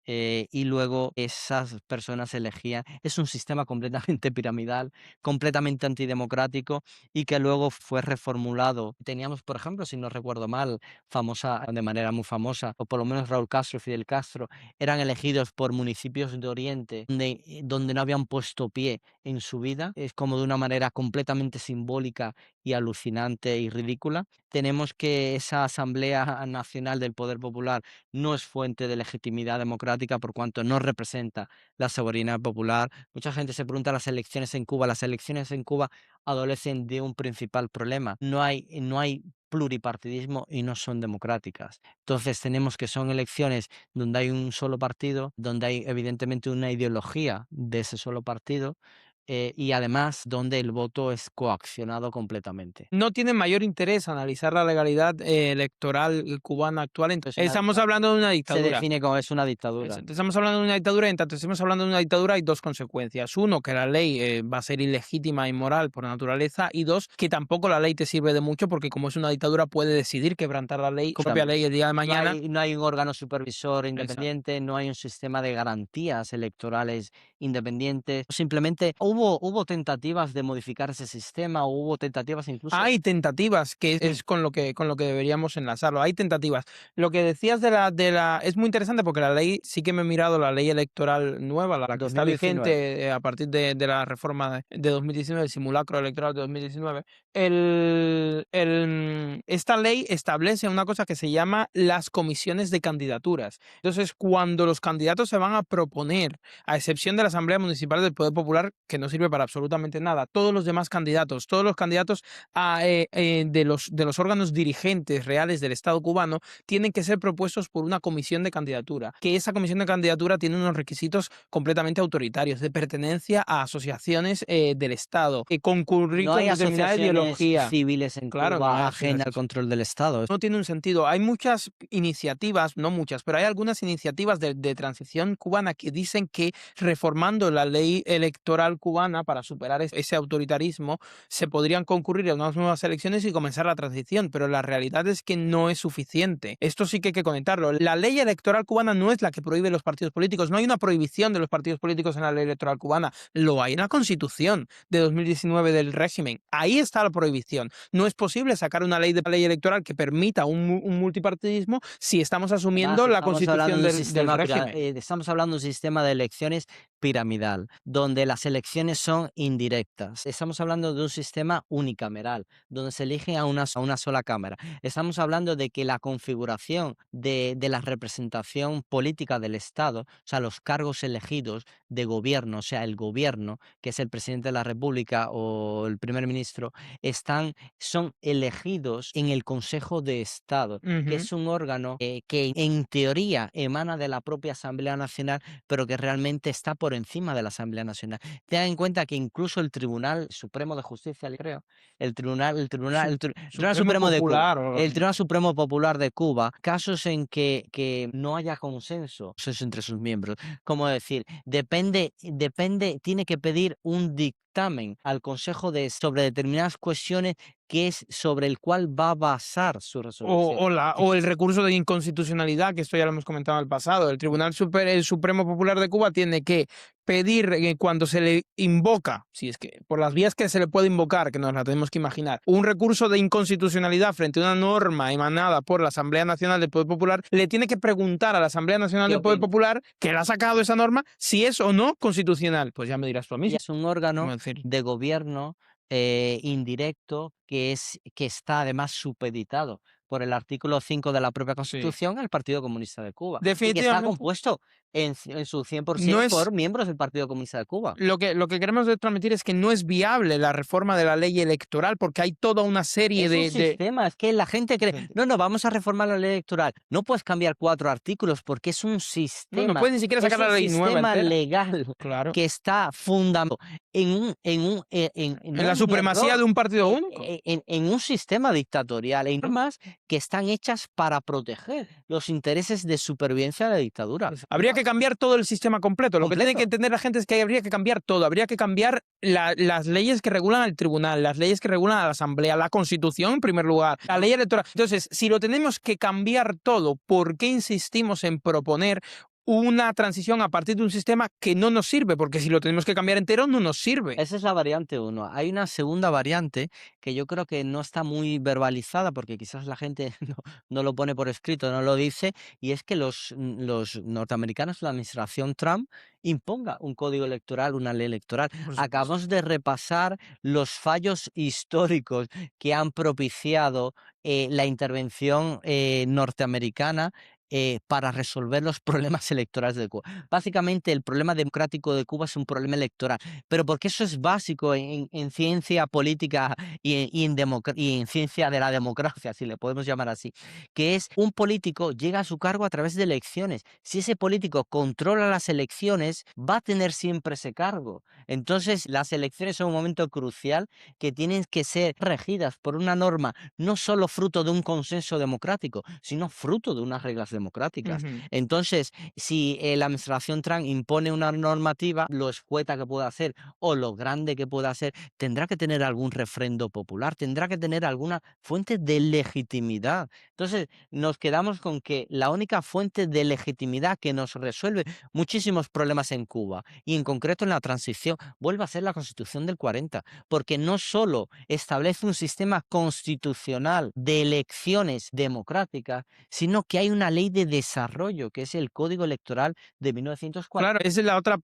Y luego esas personas elegían. Es un sistema completamente piramidal, completamente antidemocrático y que luego fue reformulado. Teníamos, por ejemplo, si no recuerdo mal, de manera muy famosa, o por lo menos Raúl Castro y Fidel Castro, eran elegidos por municipios de Oriente donde no habían puesto pie en su vida. Es como de una manera completamente simbólica y alucinante y ridícula. Tenemos que esa Asamblea Nacional del Poder Popular no es fuente de legitimidad democrática por cuanto no representa la soberanía popular. Mucha gente se pregunta las elecciones en Cuba. Las elecciones en Cuba adolecen de un principal problema. No hay pluripartidismo y no son democráticas. Entonces tenemos que son elecciones donde hay un solo partido, donde hay evidentemente una ideología de ese solo partido y además donde el voto es coaccionado completamente. No tienen mayor interés analizar la legalidad electoral cubana actual. Es una Estamos hablando de una Se dictadura. define como es una dictadura. Exacto. Estamos hablando de una dictadura y en tanto estemos hablando de una dictadura hay dos consecuencias. Uno, que la ley va a ser ilegítima e inmoral por naturaleza. Y dos, que tampoco la ley te sirve de mucho porque como es una dictadura puede decidir quebrantar la ley, propia ley el día de mañana. No hay un órgano supervisor Exacto. independiente, no hay un sistema de garantías electorales independientes. Simplemente hubo tentativas de modificar ese sistema, hubo tentativas incluso. Hay tentativas, que es con lo que deberíamos enlazarlo. Hay tentativas. Lo que decías de la es muy interesante porque la ley, sí que me he mirado la ley electoral nueva, la que está 2019. vigente a partir de la reforma de 2019, el simulacro electoral de 2019. Esta ley establece una cosa que se llama las comisiones de candidaturas. Entonces, cuando los candidatos se van a proponer, a excepción de la Asamblea Municipal del Poder Popular, que no sirve para absolutamente nada, todos los demás candidatos, todos los candidatos de los órganos dirigentes reales del Estado cubano tienen que ser propuestos por una comisión de candidatura, que esa comisión de candidatura tiene unos requisitos completamente autoritarios, de pertenencia a asociaciones del Estado, concurrir No hay con determinada asociaciones ideología. civiles en Claro, no hay Cuba ajenas al asociaciones. control del Estado. No tiene un sentido. Hay muchas iniciativas, no muchas, pero hay algunas iniciativas de transición cubana que dicen que reformando la ley electoral cubana para superar ese autoritarismo se podrían concurrir a unas nuevas elecciones y comenzar la transición, pero la realidad es que no es suficiente. Esto sí que hay que conectarlo. La ley electoral cubana no es la que prohíbe los partidos políticos, no hay una prohibición de los partidos políticos en la ley electoral cubana, lo hay en la Constitución de 2019 del régimen. Ahí está la prohibición. No es posible sacar una ley electoral que permita un multipartidismo si estamos asumiendo Además, la Constitución del régimen. estamos hablando de un sistema de elecciones piramidal, donde las elecciones son indirectas. Estamos hablando de un sistema unicameral, donde se elige a una sola cámara. Estamos hablando de que la configuración de la representación política del Estado, o sea, los cargos elegidos de gobierno, o sea, el gobierno, que es el presidente de la República o el primer ministro, son elegidos en el Consejo de Estado, que Ujú. es un órgano que en teoría emana de la propia Asamblea Nacional, pero que realmente está por encima de la Asamblea Nacional. Ten en cuenta que incluso el Tribunal Supremo de Justicia, creo, el Tribunal Supremo Supremo de Cuba, Popular o algo el así. Tribunal Supremo Popular de Cuba, casos en que no haya consenso entre sus miembros, como decir, tiene que pedir un dictamen al Consejo sobre determinadas cuestiones que es sobre el cual va a basar su resolución. O el recurso de inconstitucionalidad, que esto ya lo hemos comentado en el pasado. El Supremo Popular de Cuba tiene que pedir cuando se le invoca, si es que por las vías que se le puede invocar, que nos la tenemos que imaginar, un recurso de inconstitucionalidad frente a una norma emanada por la Asamblea Nacional del Poder Popular, le tiene que preguntar a la Asamblea Nacional ¿Qué del Poder opina? Popular que le ha sacado esa norma si es o no constitucional. Pues ya me dirás tú a mí. Y es un ¿Cómo órgano decir? de gobierno indirecto que está además supeditado por el artículo 5 de la propia Sí. Constitución al Partido Comunista de Cuba y que está Definitivamente. compuesto en su No 100% es por miembros del Partido Comunista de Cuba. lo que queremos transmitir es que no es viable la reforma de la ley electoral porque hay toda una serie Es un de. sistema, es que la gente cree, Gente. no, no, vamos a reformar la ley electoral. No puedes cambiar 4 artículos porque No puedes ni siquiera sacar es un la ley nueva sistema entera. legal Claro. que está fundamentado En no la en un supremacía error, de un partido único. en un sistema dictatorial, en normas que están hechas para proteger los intereses de supervivencia de la dictadura. Habría que cambiar todo el sistema completo. Lo que tiene que Completo. entender la gente es que habría que cambiar todo. Habría que cambiar las leyes que regulan al tribunal, las leyes que regulan a la asamblea, la constitución en primer lugar, la ley electoral. Entonces, si lo tenemos que cambiar todo, ¿por qué insistimos en proponer una transición a partir de un sistema que no nos sirve? Porque si lo tenemos que cambiar entero, no nos sirve. Esa es la variante uno. Hay una segunda variante que yo creo que no está muy verbalizada porque quizás la gente no lo pone por escrito, no lo dice, y es que los norteamericanos, la administración Trump, imponga un código electoral, una ley electoral. Por supuesto. Acabamos de repasar los fallos históricos que han propiciado la intervención norteamericana para resolver los problemas electorales de Cuba. Básicamente, el problema democrático de Cuba es un problema electoral, pero porque eso es básico en ciencia política y en ciencia de la democracia, si le podemos llamar así, que es un político llega a su cargo a través de elecciones. Si ese político controla las elecciones, va a tener siempre ese cargo. Entonces, las elecciones son un momento crucial que tienen que ser regidas por una norma no solo fruto de un consenso democrático, sino fruto de unas reglas democráticas. Ujú. Entonces, si la administración Trump impone una normativa, lo escueta que pueda hacer o lo grande que pueda ser, tendrá que tener algún refrendo popular, tendrá que tener alguna fuente de legitimidad. Entonces, nos quedamos con que la única fuente de legitimidad que nos resuelve muchísimos problemas en Cuba y en concreto en la transición vuelve a ser la Constitución del 40, porque no solo establece un sistema constitucional de elecciones democráticas, sino que hay una ley de desarrollo, que es el Código Electoral de 1940. Claro, esa es la otra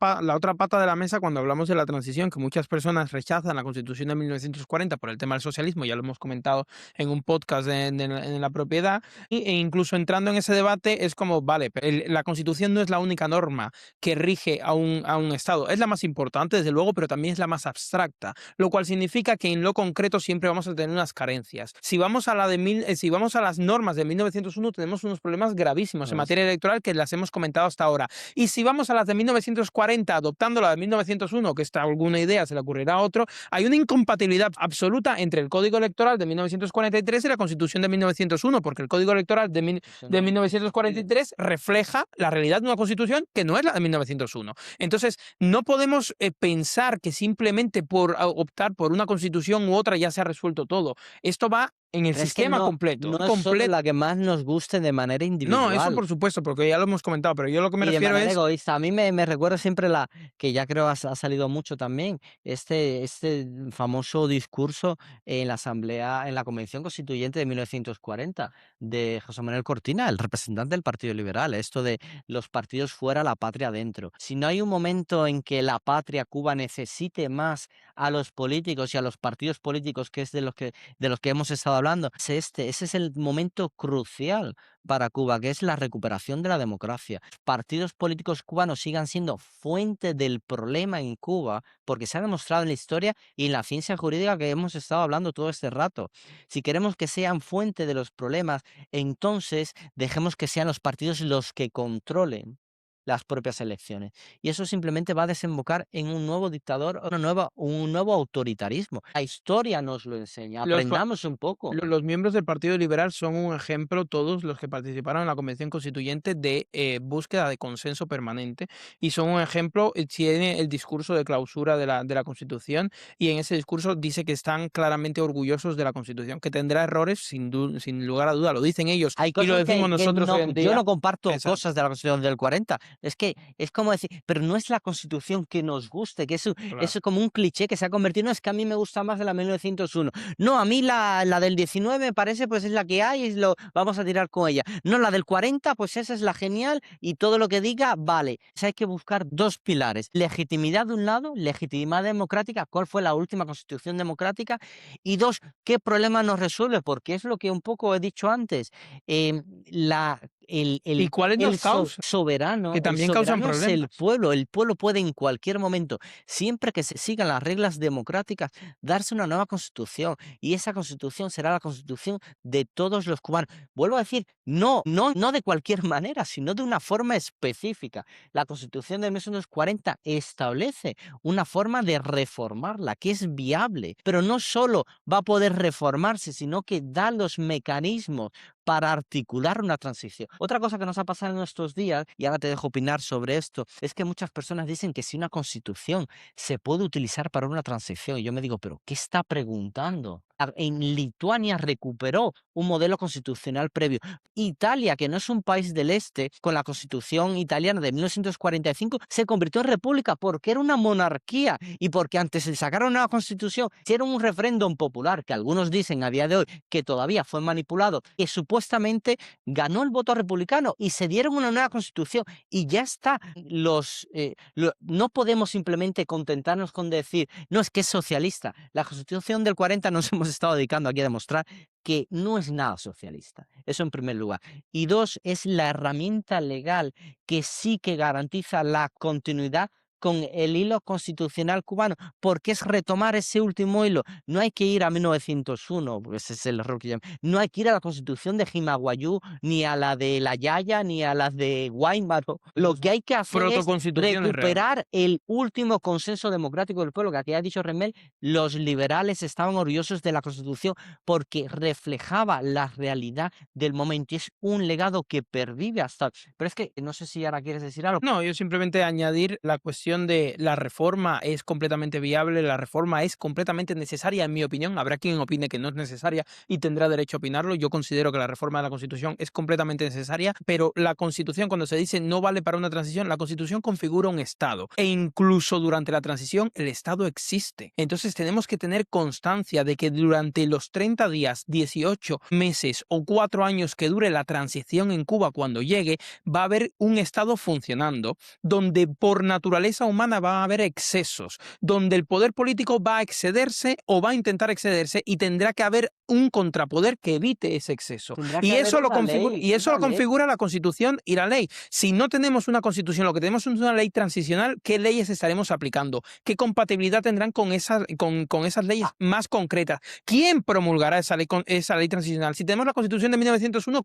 pata de la mesa cuando hablamos de la transición, que muchas personas rechazan la Constitución de 1940 por el tema del socialismo, ya lo hemos comentado en un podcast en la propiedad, e incluso entrando en ese debate es como, vale, la Constitución no es la única norma que rige a un Estado, es la más importante, desde luego, pero también es la más abstracta, lo cual significa que en lo concreto siempre vamos a tener unas carencias. Si vamos a, si vamos a las normas de 1901, tenemos unos problemas gravísimos en Pues, materia electoral que las hemos comentado hasta ahora. Y si vamos a las de 1940, adoptando la de 1901, que esta alguna idea se le ocurrirá a otro, hay una incompatibilidad absoluta entre el Código Electoral de 1943 y la Constitución de 1901, porque el Código Electoral de 1943 refleja la realidad de una Constitución que no es la de 1901. Entonces, no podemos pensar que simplemente por optar por una Constitución u otra ya se ha resuelto todo. Esto va en el pero es que sistema no, completo. no es solo la que más nos guste de manera No, eso individual. por supuesto, porque ya lo hemos comentado, pero yo lo que me Y de refiero manera es egoísta. A mí me recuerda siempre que ya creo ha salido mucho también, este famoso discurso en la Asamblea, en la Convención Constituyente de 1940, de José Manuel Cortina, el representante del Partido Liberal, esto de los partidos fuera, la patria dentro. Si no hay un momento en que la patria Cuba necesite más a los políticos y a los partidos políticos, que es de los que hemos estado hablando, ese es el momento crucial para Cuba, que es la recuperación de la democracia. Partidos políticos cubanos sigan siendo fuente del problema en Cuba, porque se ha demostrado en la historia y en la ciencia jurídica que hemos estado hablando todo este rato. Si queremos que sean fuente de los problemas, entonces dejemos que sean los partidos los que controlen las propias elecciones. Y eso simplemente va a desembocar en un nuevo dictador, un nuevo autoritarismo. La historia nos lo enseña. los Aprendamos un poco. Los miembros del Partido Liberal son un ejemplo, todos los que participaron en la Convención Constituyente, de búsqueda de consenso permanente y son un ejemplo, tiene el discurso de clausura de la Constitución y en ese discurso dice que están claramente orgullosos de la Constitución, que tendrá errores sin lugar a duda, lo dicen ellos Hay y lo cosas decimos que nosotros hoy no, en yo día. no comparto Exacto, cosas de la Constitución del 40. Es que es como decir, pero no es la Constitución que nos guste, que claro. es como un cliché que se ha convertido, no, es que a mí me gusta más de la 1901. No, a mí la del 19 me parece, pues es la que hay, vamos a tirar con ella. No, la del 40, pues esa es la genial y todo lo que diga, vale. O sea, hay que buscar dos pilares, legitimidad de un lado, legitimidad democrática, cuál fue la última Constitución democrática, y dos, qué problema nos resuelve, porque es lo que un poco he dicho antes. Em, la, ¿Y cuáles nos causan? Que el también causan soberano es problemas. el pueblo puede en cualquier momento, siempre que se sigan las reglas democráticas, darse una nueva constitución, y esa constitución será la constitución de todos los cubanos. Vuelvo a decir, no de cualquier manera, sino de una forma específica. La constitución de 1940 establece una forma de reformarla que es viable, pero no solo va a poder reformarse, sino que da los mecanismos para articular una transición. Otra cosa que nos ha pasado en estos días, y ahora te dejo opinar sobre esto, es que muchas personas dicen que si una constitución se puede utilizar para una transición, y yo me digo, pero ¿qué está preguntando? En Lituania recuperó un modelo constitucional previo. Italia, que no es un país del este, con la constitución italiana de 1945, se convirtió en república porque era una monarquía y porque antes de sacar una nueva constitución, hicieron un referéndum popular, que algunos dicen a día de hoy que todavía fue manipulado, que supuestamente supuestamente ganó el voto republicano y se dieron una nueva constitución y ya está. No podemos simplemente contentarnos con decir, no, es que es socialista. La constitución del 40 nos hemos estado dedicando aquí a demostrar que no es nada socialista. Eso en primer lugar. Y dos, es la herramienta legal que sí que garantiza la continuidad con el hilo constitucional cubano, porque es retomar ese último hilo. No hay que ir a 1901, porque ese es el error que llaman. No hay que ir a la constitución de Jimaguayú, ni a la de La Yaya, ni a las de Guaymaro. Lo que hay que hacer es Protoconstituciones reales. recuperar el último consenso democrático del pueblo, que aquí ha dicho Remel, los liberales estaban orgullosos de la constitución porque reflejaba la realidad del momento y es un legado que pervive hasta... Pero es que no sé si ahora quieres decir algo. No, yo simplemente añadir la cuestión de la reforma es completamente viable, la reforma es completamente necesaria, en mi opinión. Habrá quien opine que no es necesaria y tendrá derecho a opinarlo. Yo considero que la reforma de la Constitución es completamente necesaria, pero la Constitución, cuando se dice no vale para una transición, la Constitución configura un Estado e incluso durante la transición el Estado existe. Entonces tenemos que tener constancia de que durante los 30 días, 18 meses o 4 años que dure la transición en Cuba cuando llegue, va a haber un Estado funcionando, donde por naturaleza humana va a haber excesos, donde el poder político va a excederse o va a intentar excederse y tendrá que haber un contrapoder que evite ese exceso. Tendrá Y que haber eso lo una configura, ley, y eso una lo ley. configura la Constitución y la ley. Si no tenemos una Constitución, lo que tenemos es una ley transicional, ¿qué leyes estaremos aplicando? ¿Qué compatibilidad tendrán con esas leyes más concretas? ¿Quién promulgará esa ley transicional? Si tenemos la Constitución de 1901,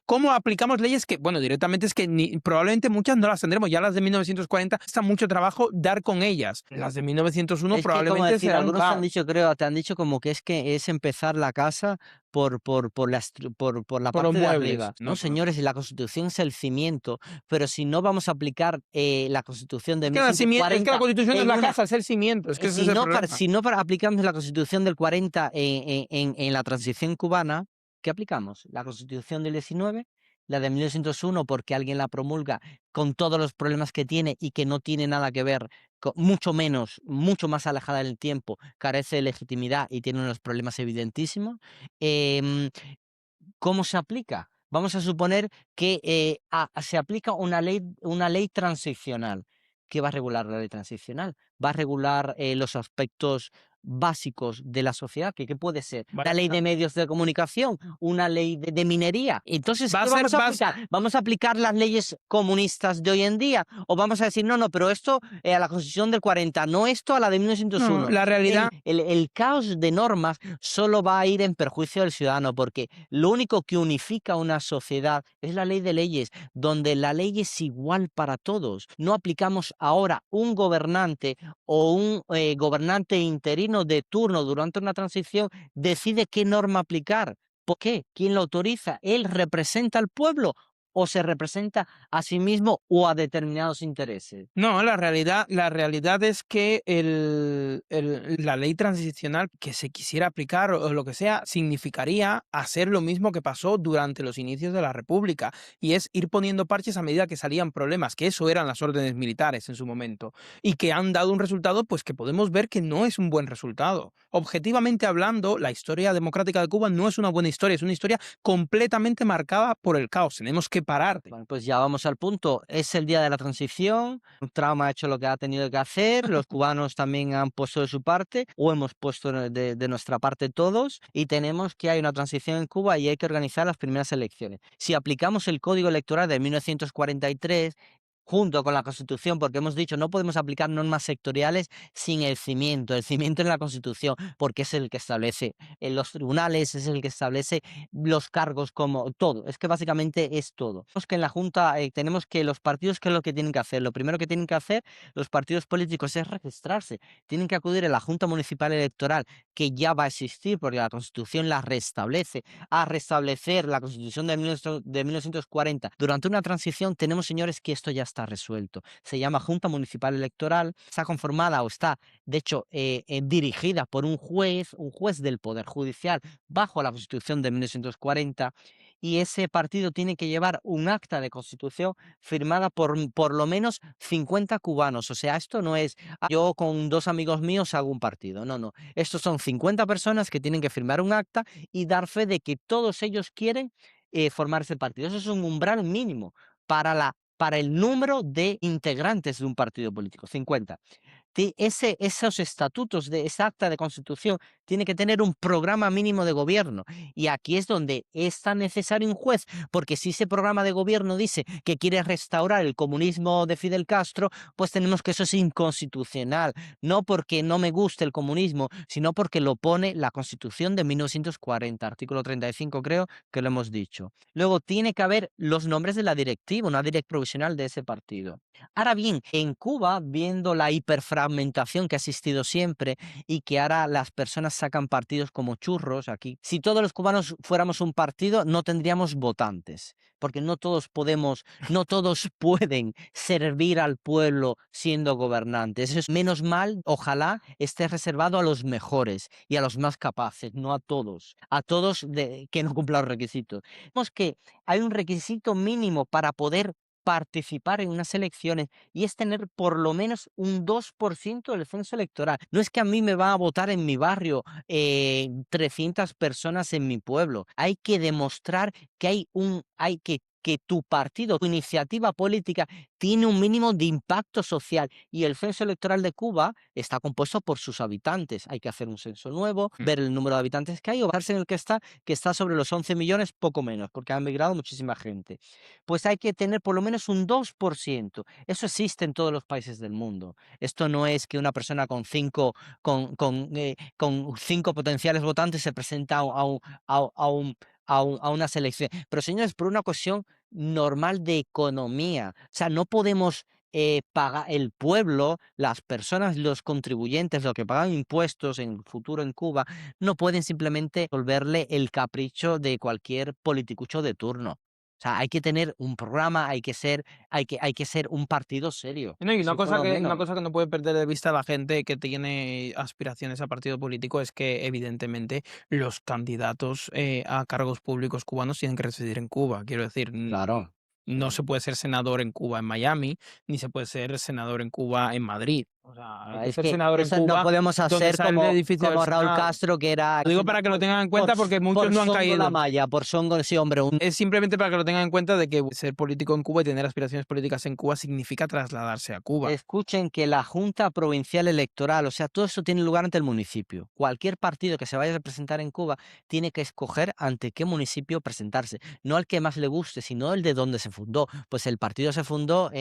¿cómo aplicamos leyes que, bueno, directamente es que probablemente muchas no las tendremos? Ya las de 1940 está mucho trabajo dar con ellas. Las de 1901 Es que, como probablemente decir, serán un algunos te han caos. dicho, creo, te han dicho como que es empezar la casa por la Por los parte de muebles, arriba. No, ¿no? señores, la Constitución es el cimiento, pero si no vamos a aplicar la Constitución de Es que la 1940 Constitución no es en la una... casa, es el cimiento. Es que ese es Si el no, problema. si no aplicamos la Constitución del 40 en la transición cubana, ¿qué aplicamos? La Constitución del 19, la de 1901 porque alguien la promulga con todos los problemas que tiene y que no tiene nada que ver, mucho menos, mucho más alejada del tiempo, carece de legitimidad y tiene unos problemas evidentísimos. Em, ¿Cómo se aplica? Vamos a suponer que se aplica una ley transicional. ¿Qué va a regular la ley transicional? Va a regular los aspectos básicos de la sociedad, que ¿qué puede ser? Una ley de medios de comunicación, una ley de minería. Entonces, Va a ¿qué ser, vamos a aplicar? ¿Vamos a aplicar las leyes comunistas de hoy en día? ¿O vamos a decir, no, no, pero esto a la Constitución del 40, no esto a la de no, 1901? la realidad, El caos de normas solo va a ir en perjuicio del ciudadano, porque lo único que unifica una sociedad es la ley de leyes, donde la ley es igual para todos. No aplicamos ahora un gobernante o un gobernante interino de turno durante una transición decide qué norma aplicar. ¿Por qué? ¿Quién lo autoriza? ¿Él representa al pueblo o se representa a sí mismo o a determinados intereses? no, la realidad es que la ley transicional que se quisiera aplicar o lo que sea, significaría hacer lo mismo que pasó durante los inicios de la República, y es ir poniendo parches a medida que salían problemas, que eso eran las órdenes militares en su momento, y que han dado un resultado pues que podemos ver que no es un buen resultado. Objetivamente hablando, la historia democrática de Cuba no es una buena historia, es una historia completamente marcada por el caos. Tenemos que parar. Bueno, pues ya vamos al punto. Es el día de la transición. Trump ha hecho lo que ha tenido que hacer. Los cubanos también han puesto de su parte, o hemos puesto de nuestra parte todos. Y tenemos que hay una transición en Cuba y hay que organizar las primeras elecciones. Si aplicamos el Código Electoral de 1943 junto con la Constitución, porque hemos dicho no podemos aplicar normas sectoriales sin el cimiento. El cimiento en la Constitución, porque es el que establece en los tribunales, es el que establece los cargos, como todo. Es que básicamente es todo. Es que en la Junta tenemos que los partidos, ¿qué es lo que tienen que hacer? Lo primero que tienen que hacer los partidos políticos es registrarse. Tienen que acudir a la Junta Municipal Electoral, que ya va a existir porque la Constitución la restablece, a restablecer la Constitución de 1940. Durante una transición tenemos, señores, que esto ya está resuelto. Se llama Junta Municipal Electoral, está conformada o está, de hecho, dirigida por un juez del Poder Judicial bajo la Constitución de 1940, y ese partido tiene que llevar un acta de constitución firmada por lo menos 50 cubanos. O sea, esto no es yo con dos amigos míos hago un partido. No, no. Estos son 50 personas que tienen que firmar un acta y dar fe de que todos ellos quieren formar ese partido. Eso es un umbral mínimo para el número de integrantes de un partido político, 50. Esos estatutos de esa acta de constitución tiene que tener un programa mínimo de gobierno. Y aquí es donde es tan necesario un juez, porque si ese programa de gobierno dice que quiere restaurar el comunismo de Fidel Castro, pues tenemos que eso es inconstitucional. No porque no me guste el comunismo, sino porque lo pone la Constitución de 1940, artículo 35 creo que lo hemos dicho. Luego tiene que haber los nombres de la directiva, una directiva provisional de ese partido. Ahora bien, en Cuba, viendo la hiperfragmentación que ha existido siempre y que ahora las personas sacan partidos como churros aquí, si todos los cubanos fuéramos un partido, no tendríamos votantes, porque no todos podemos, no todos pueden servir al pueblo siendo gobernantes. Eso es menos mal, ojalá esté reservado a los mejores y a los más capaces, no a todos que no cumplan los requisitos. Vemos que hay un requisito mínimo para poder participar en unas elecciones y es tener por lo menos un 2% del censo electoral. No es que a mí me va a votar en mi barrio 300 personas en mi pueblo. Hay que demostrar que que tu partido, tu iniciativa política tiene un mínimo de impacto social y el censo electoral de Cuba está compuesto por sus habitantes. Hay que hacer un censo nuevo, ver el número de habitantes que hay o basarse en el que está sobre los 11 millones, poco menos, porque ha migrado muchísima gente. Pues hay que tener por lo menos un 2%. Eso existe en todos los países del mundo. Esto no es que una persona con 5 potenciales votantes se presenta a unas elecciones. Pero señores, por una cuestión normal de economía. O sea, no podemos pagar el pueblo, las personas, los contribuyentes, los que pagan impuestos en el futuro en Cuba, no pueden simplemente volverle el capricho de cualquier politicucho de turno. O sea, hay que tener un programa, hay que ser un partido serio. No, y Eso por lo una menos. cosa que no puede perder de vista la gente que tiene aspiraciones a partido político es que, evidentemente, los candidatos a cargos públicos cubanos tienen que residir en Cuba. Quiero decir, Claro. no se puede ser senador en Cuba en Miami, ni se puede ser senador en Cuba en Madrid. O sea, hay que Es ser que senador en eso no Cuba podemos donde hacer sale el edificio del como Raúl Senado. Castro, que era Lo digo para que lo tengan en cuenta porque muchos por no han Songo la caído. Maya, por Songo, sí, hombre, Es simplemente para que lo tengan en cuenta de que ser político en Cuba y tener aspiraciones políticas en Cuba significa trasladarse a Cuba. escuchen que la Junta Provincial Electoral, o sea, todo eso tiene lugar ante el municipio. Cualquier partido que se vaya a presentar en Cuba tiene que escoger ante qué municipio presentarse, no al que más le guste, sino el de donde se fundó. Pues el partido se fundó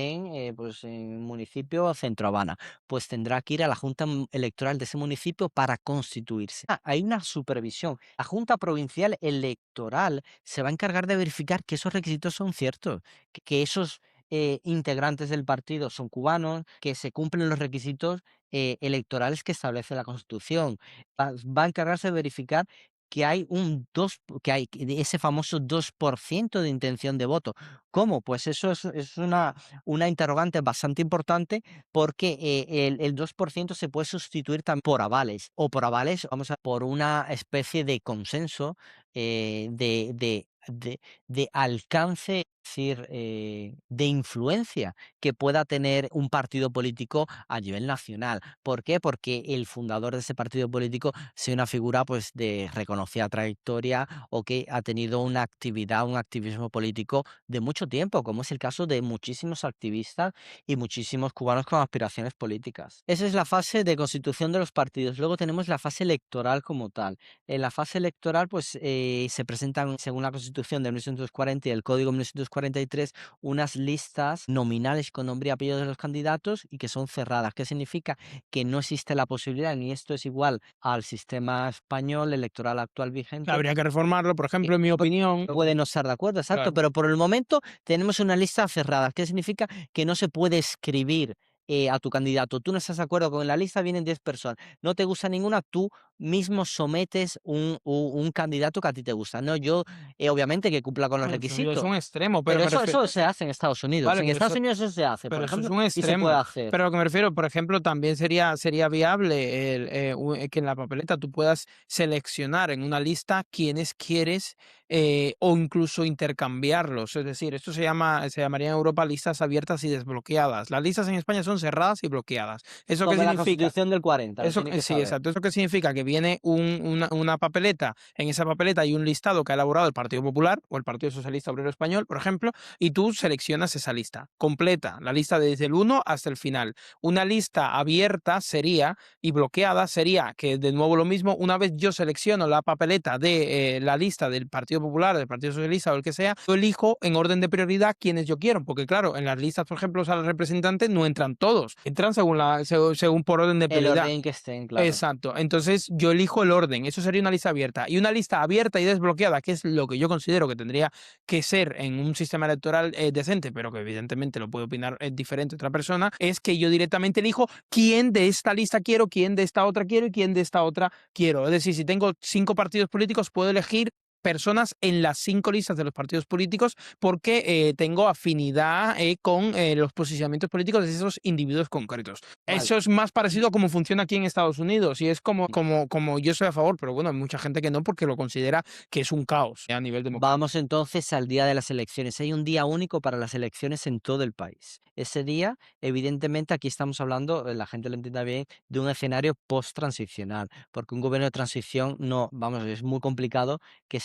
pues en municipio Centro Habana, pues tendrá que ir a la Junta Electoral de ese municipio para constituirse. Hay una supervisión. La Junta Provincial Electoral se va a encargar de verificar que esos requisitos son ciertos, que esos integrantes del partido son cubanos, que se cumplen los requisitos electorales que establece la Constitución. Va a encargarse de verificar que hay que hay ese famoso 2% de intención de voto. ¿Cómo? Pues eso es una interrogante bastante importante porque el 2% se puede sustituir también por avales o por avales, por una especie de consenso de alcance, es decir, de influencia que pueda tener un partido político a nivel nacional. ¿Por qué? Porque el fundador de ese partido político sea una figura pues de reconocida trayectoria o que ha tenido una actividad, un activismo político de mucho tiempo, como es el caso de muchísimos activistas y muchísimos cubanos con aspiraciones políticas. Esa es la fase de constitución de los partidos. Luego tenemos la fase electoral como tal. En la fase electoral, pues se presentan, según la Constitución de 1940 y el Código de 1943, unas listas nominales con nombre y apellido de los candidatos y que son cerradas. ¿Qué significa? Que no existe la posibilidad, ni esto es igual al sistema español electoral actual vigente. Habría que reformarlo, por ejemplo, en mi opinión. Puede no estar de acuerdo, exacto, Claro. pero por el momento tenemos una lista cerrada. ¿Qué significa? Que no se puede escribir a tu candidato. Tú no estás de acuerdo con la lista, vienen 10 personas. No te gusta ninguna, tú mismo sometes un candidato que a ti te gusta. No, yo, obviamente que cumpla con los Bueno, eso ya es requisitos. un extremo, pero Pero me refiero. eso se hace en Estados Unidos. Vale, En Estados Unidos eso se hace, por pero eso es ejemplo, un y se puede extremo. hacer. Pero a lo que me refiero, por ejemplo, también sería viable que en la papeleta tú puedas seleccionar en una lista quiénes quieres o incluso intercambiarlos. Es decir, esto se llamaría en Europa listas abiertas y desbloqueadas. Las listas en España son cerradas y bloqueadas. ¿Eso qué Como la significa? Constitución del 40, lo Eso, tiene que sí, saber. exacto. ¿Eso qué significa? Que viene una papeleta, en esa papeleta hay un listado que ha elaborado el Partido Popular o el Partido Socialista Obrero Español, por ejemplo, y tú seleccionas esa lista completa, la lista desde el uno hasta el final. Una lista abierta sería y bloqueada sería que, de nuevo lo mismo, una vez yo selecciono la papeleta de la lista del Partido Popular, del Partido Socialista o el que sea, yo elijo en orden de prioridad quienes yo quiero, porque claro, en las listas, por ejemplo, a los representantes no entran todos, entran según por orden de El prioridad. orden que estén, claro. Exacto. Entonces yo elijo el orden. Eso sería una lista abierta. Y una lista abierta y desbloqueada, que es lo que yo considero que tendría que ser en un sistema electoral decente, pero que evidentemente lo puede opinar diferente otra persona, es que yo directamente elijo quién de esta lista quiero, quién de esta otra quiero y quién de esta otra quiero. Es decir, si tengo 5 partidos políticos, puedo elegir personas en las 5 listas de los partidos políticos porque tengo afinidad con los posicionamientos políticos de esos individuos concretos. Vale. Eso es más parecido a cómo funciona aquí en Estados Unidos y es como yo soy a favor, pero bueno, hay mucha gente que no porque lo considera que es un caos a nivel democrático. Vamos entonces al día de las elecciones. Hay un día único para las elecciones en todo el país. Ese día, evidentemente, aquí estamos hablando, la gente lo entienda bien, de un escenario post-transicional, porque un gobierno de transición no, vamos, es muy complicado que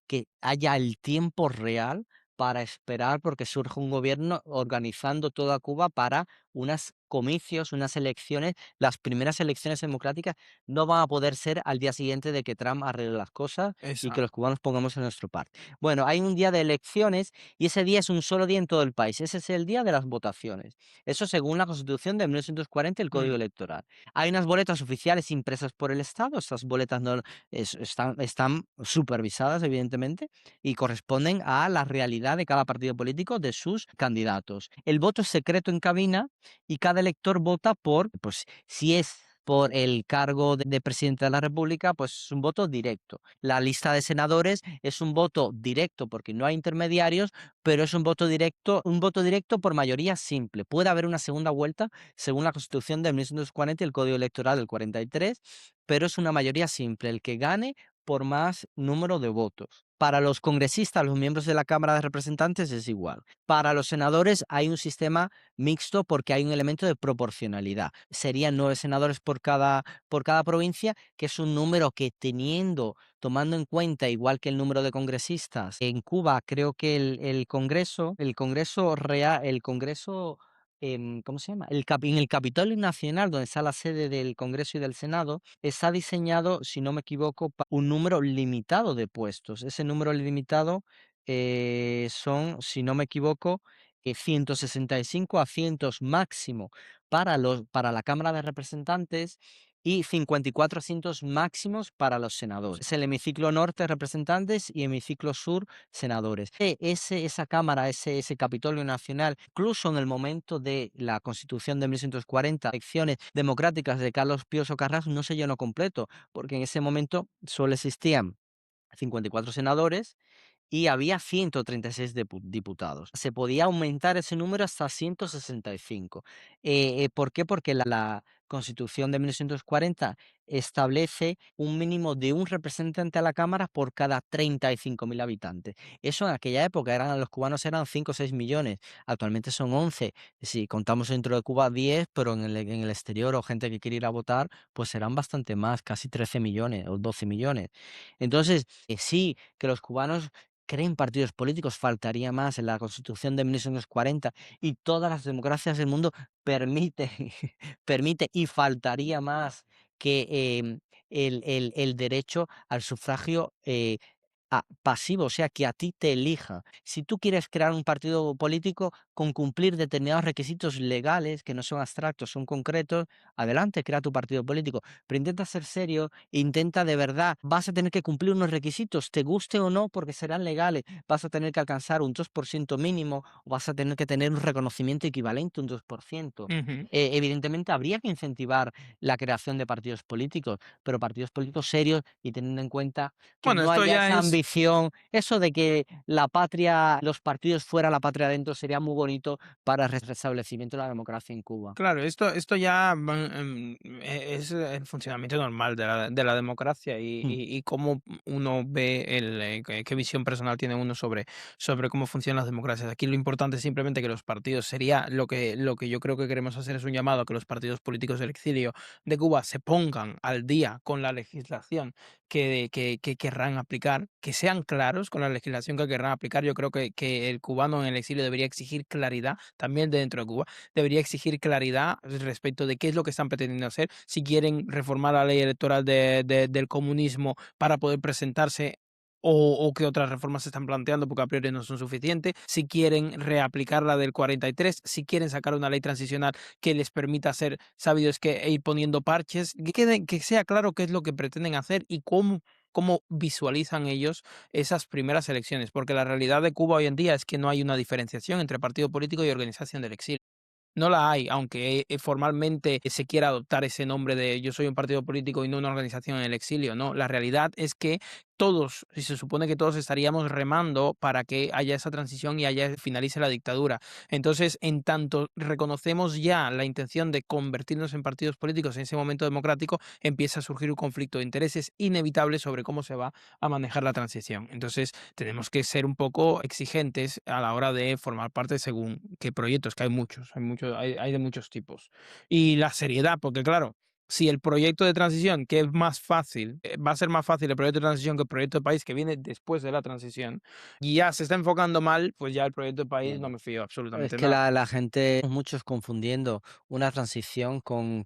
que haya el tiempo real para esperar porque surge un gobierno organizando toda Cuba para unas comicios, unas elecciones. Las primeras elecciones democráticas no van a poder ser al día siguiente de que Trump arregle las cosas y que Exacto. los cubanos pongamos en nuestra parte. Bueno, hay un día de elecciones y ese día es un solo día en todo el país. Ese es el día de las votaciones. Eso según la Constitución de 1940 y el Código Mm, Electoral. Hay unas boletas oficiales impresas por el Estado. Estas boletas no, están supervisadas, evidentemente, y corresponden a la realidad de cada partido político de sus candidatos. El voto es secreto en cabina y cada elector vota por, pues, si es por el cargo de presidente de la República, pues es un voto directo. La lista de senadores es un voto directo porque no hay intermediarios, pero es un voto directo por mayoría simple. Puede haber una segunda vuelta según la Constitución de 1940 y el Código Electoral del 43, pero es una mayoría simple, el que gane por más número de votos. Para los congresistas, los miembros de la Cámara de Representantes es igual. Para los senadores hay un sistema mixto porque hay un elemento de proporcionalidad. Serían 9 senadores por cada provincia, que es un número que tomando en cuenta, igual que el número de congresistas, en Cuba creo que el Congreso real, el Congreso, ¿cómo se llama? En el Capitolio Nacional, donde está la sede del Congreso y del Senado, está diseñado, si no me equivoco, un número limitado de puestos. Ese número limitado son, si no me equivoco, 165 asientos máximo para la Cámara de Representantes y 54 asientos máximos para los senadores. Es el hemiciclo norte representantes y hemiciclo sur senadores. Esa Cámara, ese Capitolio Nacional, incluso en el momento de la Constitución de 1940, elecciones democráticas de Carlos Pío Carrasco, no se llenó completo, porque en ese momento solo existían 54 senadores y había 136 diputados. Se podía aumentar ese número hasta 165. ¿Por qué? Porque la Constitución de 1940 establece un mínimo de un representante a la Cámara por cada 35.000 habitantes. Eso en aquella época los cubanos eran 5 o 6 millones, actualmente son 11. Si contamos dentro de Cuba 10, pero en el exterior o gente que quiere ir a votar, pues serán bastante más, casi 13 millones o 12 millones. Entonces, sí, que los cubanos creen partidos políticos, faltaría más. En la Constitución de 1940 y todas las democracias del mundo permite, permite y faltaría más que el derecho al sufragio pasivo, o sea, que a ti te elija. Si tú quieres crear un partido político con cumplir determinados requisitos legales, que no son abstractos, son concretos, adelante, crea tu partido político. Pero intenta ser serio, intenta de verdad, vas a tener que cumplir unos requisitos, te guste o no, porque serán legales. Vas a tener que alcanzar un 2% mínimo, o vas a tener que tener un reconocimiento equivalente a un 2%. ujú. Evidentemente habría que incentivar la creación de partidos políticos, pero partidos políticos serios y teniendo en cuenta que Bueno, no esto haya ya esa es transición, eso de que la patria, los partidos fuera la patria adentro sería muy bonito para el restablecimiento de la democracia en Cuba. Claro, esto ya es el funcionamiento normal de la democracia Mm. y cómo uno ve qué visión personal tiene uno sobre cómo funcionan las democracias. Aquí lo importante es simplemente que los partidos sería lo que yo creo que queremos hacer es un llamado a que los partidos políticos del exilio de Cuba se pongan al día con la legislación que querrán aplicar, que sean claros con la legislación que querrán aplicar. Yo creo que el cubano en el exilio debería exigir claridad también dentro de Cuba, debería exigir claridad respecto de qué es lo que están pretendiendo hacer, si quieren reformar la ley electoral del comunismo para poder presentarse o qué otras reformas se están planteando porque a priori no son suficientes, si quieren reaplicar la del 43, si quieren sacar una ley transicional que les permita ser sabidos que e ir poniendo parches, que sea claro qué es lo que pretenden hacer y cómo visualizan ellos esas primeras elecciones, porque la realidad de Cuba hoy en día es que no hay una diferenciación entre partido político y organización del exilio. No la hay, aunque, formalmente se quiera adoptar ese nombre de yo soy un partido político y no una organización en el exilio, no. La realidad es que todos, y se supone que todos estaríamos remando para que haya esa transición y finalice la dictadura. Entonces, en tanto reconocemos ya la intención de convertirnos en partidos políticos en ese momento democrático, empieza a surgir un conflicto de intereses inevitable sobre cómo se va a manejar la transición. Entonces, tenemos que ser un poco exigentes a la hora de formar parte según qué proyectos, que hay de muchos tipos. Y la seriedad, porque claro, si el proyecto de transición, que es más fácil, va a ser más fácil el proyecto de transición que el proyecto de país que viene después de la transición, y ya se está enfocando mal, pues ya el proyecto de país no me fío Es absolutamente que nada. la gente, muchos confundiendo una transición con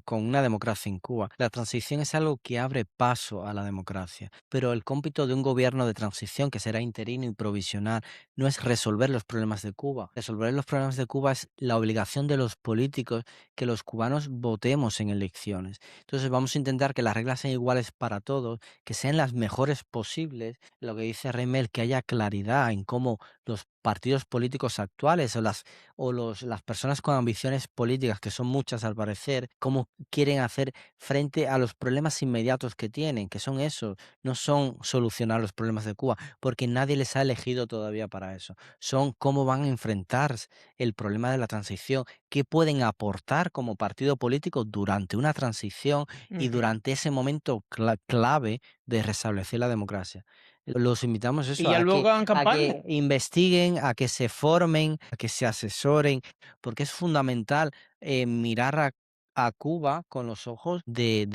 una democracia en Cuba. La transición es algo que abre paso a la democracia, pero el cómpito de un gobierno de transición que será interino y provisional no es resolver los problemas de Cuba. Resolver los problemas de Cuba es la obligación de los políticos que los cubanos votemos en elecciones. Entonces vamos a intentar que las reglas sean iguales para todos, que sean las mejores posibles. Lo que dice Remel, que haya claridad en cómo los partidos políticos actuales las personas con ambiciones políticas, que son muchas al parecer, cómo quieren hacer frente a los problemas inmediatos que tienen, que son esos, no son solucionar los problemas de Cuba, porque nadie les ha elegido todavía para eso. Son cómo van a enfrentar el problema de la transición, qué pueden aportar como partido político durante una transición y Ujú. durante ese momento clave de restablecer la democracia. Los invitamos Y eso, ya luego hagan a campaña. que investiguen, a que se formen, a que se asesoren, porque es fundamental mirar a Cuba con los ojos de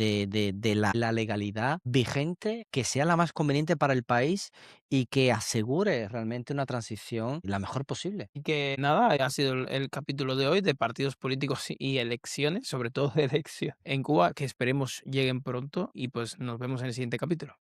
la legalidad vigente, que sea la más conveniente para el país y que asegure realmente una transición la mejor posible. Y que nada, ha sido el capítulo de hoy de partidos políticos y elecciones, sobre todo de elección en Cuba, que esperemos lleguen pronto y pues nos vemos en el siguiente capítulo.